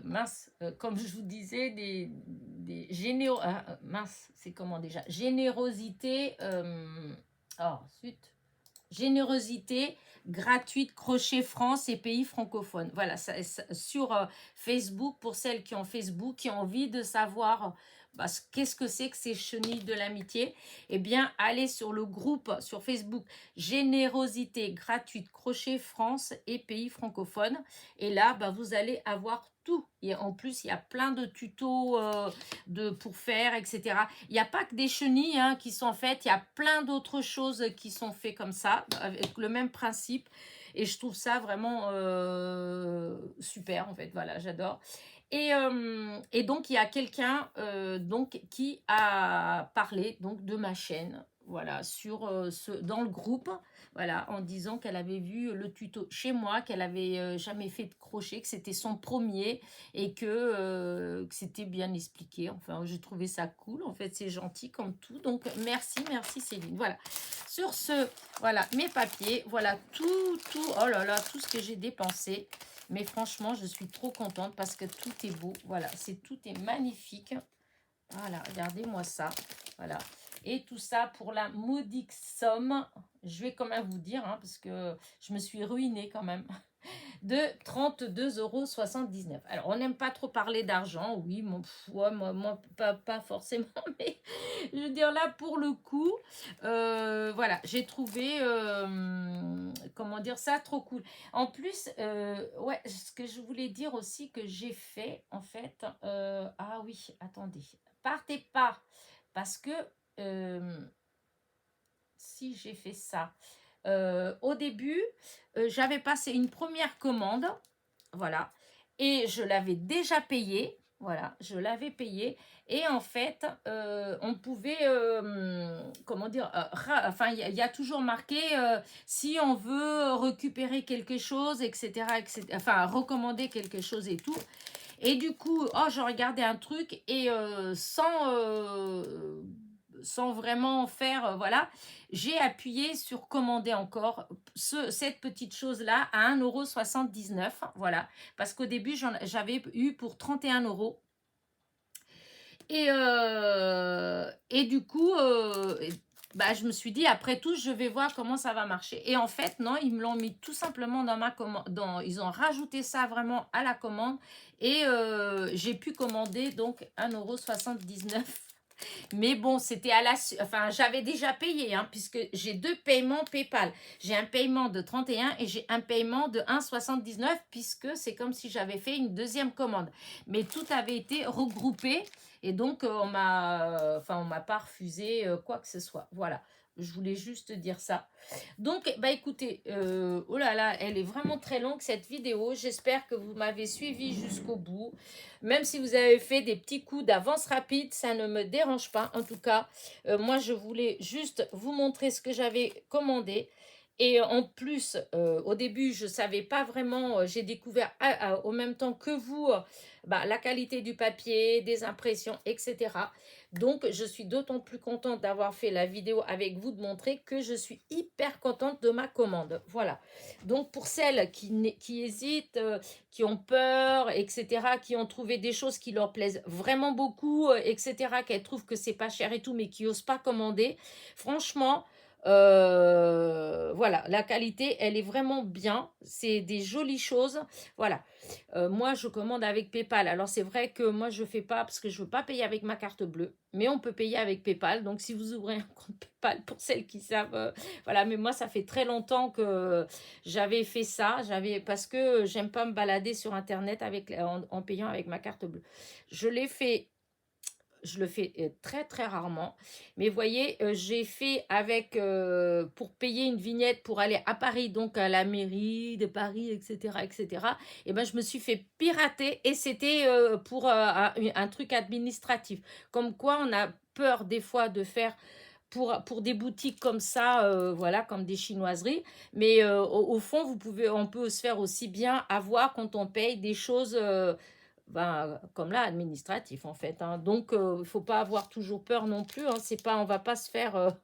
mince, comme je vous disais, mince, c'est comment déjà? Générosité, zut. Générosité gratuite Crochet France et pays francophones. Voilà, sur Facebook, pour celles qui ont Facebook, qui ont envie de savoir qu'est-ce que c'est que ces chenilles de l'amitié, eh bien, allez sur le groupe sur Facebook Générosité gratuite Crochet France et pays francophones. Et là, vous allez avoir tout. Et en plus, il y a plein de tutos pour faire, etc. Il n'y a pas que des chenilles qui sont faites, il y a plein d'autres choses qui sont faites comme ça, avec le même principe. Et je trouve ça vraiment super, en fait. Voilà, j'adore. Et donc, il y a quelqu'un qui a parlé donc, de ma chaîne, voilà, dans le groupe, voilà, en disant qu'elle avait vu le tuto chez moi, qu'elle avait jamais fait de crochet, que c'était son premier et que c'était bien expliqué. Enfin, j'ai trouvé ça cool. En fait, c'est gentil comme tout. Donc, merci Céline. Voilà. Sur ce, voilà, mes papiers. Voilà, oh là là, tout ce que j'ai dépensé. Mais franchement, je suis trop contente parce que tout est beau. Voilà, tout est magnifique. Voilà, regardez-moi ça. Voilà. Et tout ça pour la modique somme, je vais quand même vous dire, parce que je me suis ruinée quand même, de 32,79 €. Alors, on n'aime pas trop parler d'argent, oui, moi pas forcément, mais je veux dire là, pour le coup, voilà, j'ai trouvé, comment dire ça, trop cool. En plus, ouais, ce que je voulais dire aussi que j'ai fait, en fait, ah oui, attendez, partez pas, parce que si j'ai fait ça, au début, j'avais passé une première commande, voilà, et je l'avais déjà payée, voilà, je l'avais payée, et en fait, on pouvait, comment dire, enfin, il y a toujours marqué, si on veut récupérer quelque chose, etc., enfin, recommander quelque chose et tout. Et du coup, je regardais un truc et sans vraiment faire, voilà, j'ai appuyé sur commander encore cette petite chose-là à 1,79 €, voilà, parce qu'au début, j'avais eu pour 31 €. Et du coup, je me suis dit, après tout, je vais voir comment ça va marcher. Et en fait, non, ils me l'ont mis tout simplement dans ma commande. Ils ont rajouté ça vraiment à la commande. Et j'ai pu commander donc 1,79 €. Mais bon, c'était enfin, j'avais déjà payé, puisque j'ai 2 paiements PayPal. J'ai un paiement de 31 et j'ai un paiement de 1,79 €, puisque c'est comme si j'avais fait une deuxième commande. Mais tout avait été regroupé et donc on m'a pas refusé quoi que ce soit. Voilà. Je voulais juste dire ça. Donc, bah écoutez, oh là là, elle est vraiment très longue cette vidéo. J'espère que vous m'avez suivi jusqu'au bout. Même si vous avez fait des petits coups d'avance rapide, ça ne me dérange pas. En tout cas, moi, je voulais juste vous montrer ce que j'avais commandé. Et en plus, au début, je ne savais pas vraiment, j'ai découvert au même temps que vous bah, la qualité du papier, des impressions, etc. Donc, je suis d'autant plus contente d'avoir fait la vidéo avec vous, de montrer que je suis hyper contente de ma commande. Voilà. Donc, pour celles qui hésitent, qui ont peur, etc., qui ont trouvé des choses qui leur plaisent vraiment beaucoup, etc., qu'elles trouvent que c'est pas cher et tout, mais qui n'osent pas commander, franchement, voilà, la qualité, elle est vraiment bien. C'est des jolies choses. Voilà. Moi, je commande avec PayPal. Alors, c'est vrai que moi, je ne fais pas parce que je ne veux pas payer avec ma carte bleue. Mais on peut payer avec PayPal. Donc, si vous ouvrez un compte PayPal, pour celles qui savent, voilà. Mais moi, ça fait très longtemps que j'avais fait ça. Parce que j'aime pas me balader sur Internet en payant avec ma carte bleue. Je l'ai fait. Je le fais très très rarement. Mais voyez, j'ai fait avec, pour payer une vignette pour aller à Paris, donc à la mairie de Paris, etc. etc. Et ben, je me suis fait pirater et c'était pour un truc administratif. Comme quoi, on a peur des fois de faire pour des boutiques comme ça, voilà, comme des chinoiseries. Mais au fond, on peut se faire aussi bien avoir quand on paye des choses ben, comme là, administratif en fait. Hein. Donc, il ne faut pas avoir toujours peur non plus. Hein. C'est pas, on va pas se faire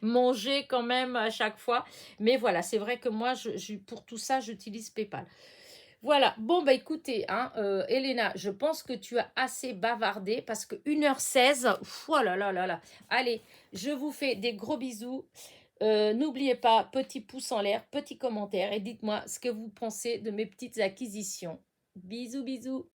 manger quand même à chaque fois. Mais voilà, c'est vrai que moi, pour tout ça, j'utilise PayPal. Voilà, bon bah écoutez, hein, Elena, je pense que tu as assez bavardé parce que 1h16, oh là là là là. Allez, je vous fais des gros bisous. N'oubliez pas, petit pouce en l'air, petit commentaire et dites-moi ce que vous pensez de mes petites acquisitions. Bisous, bisous.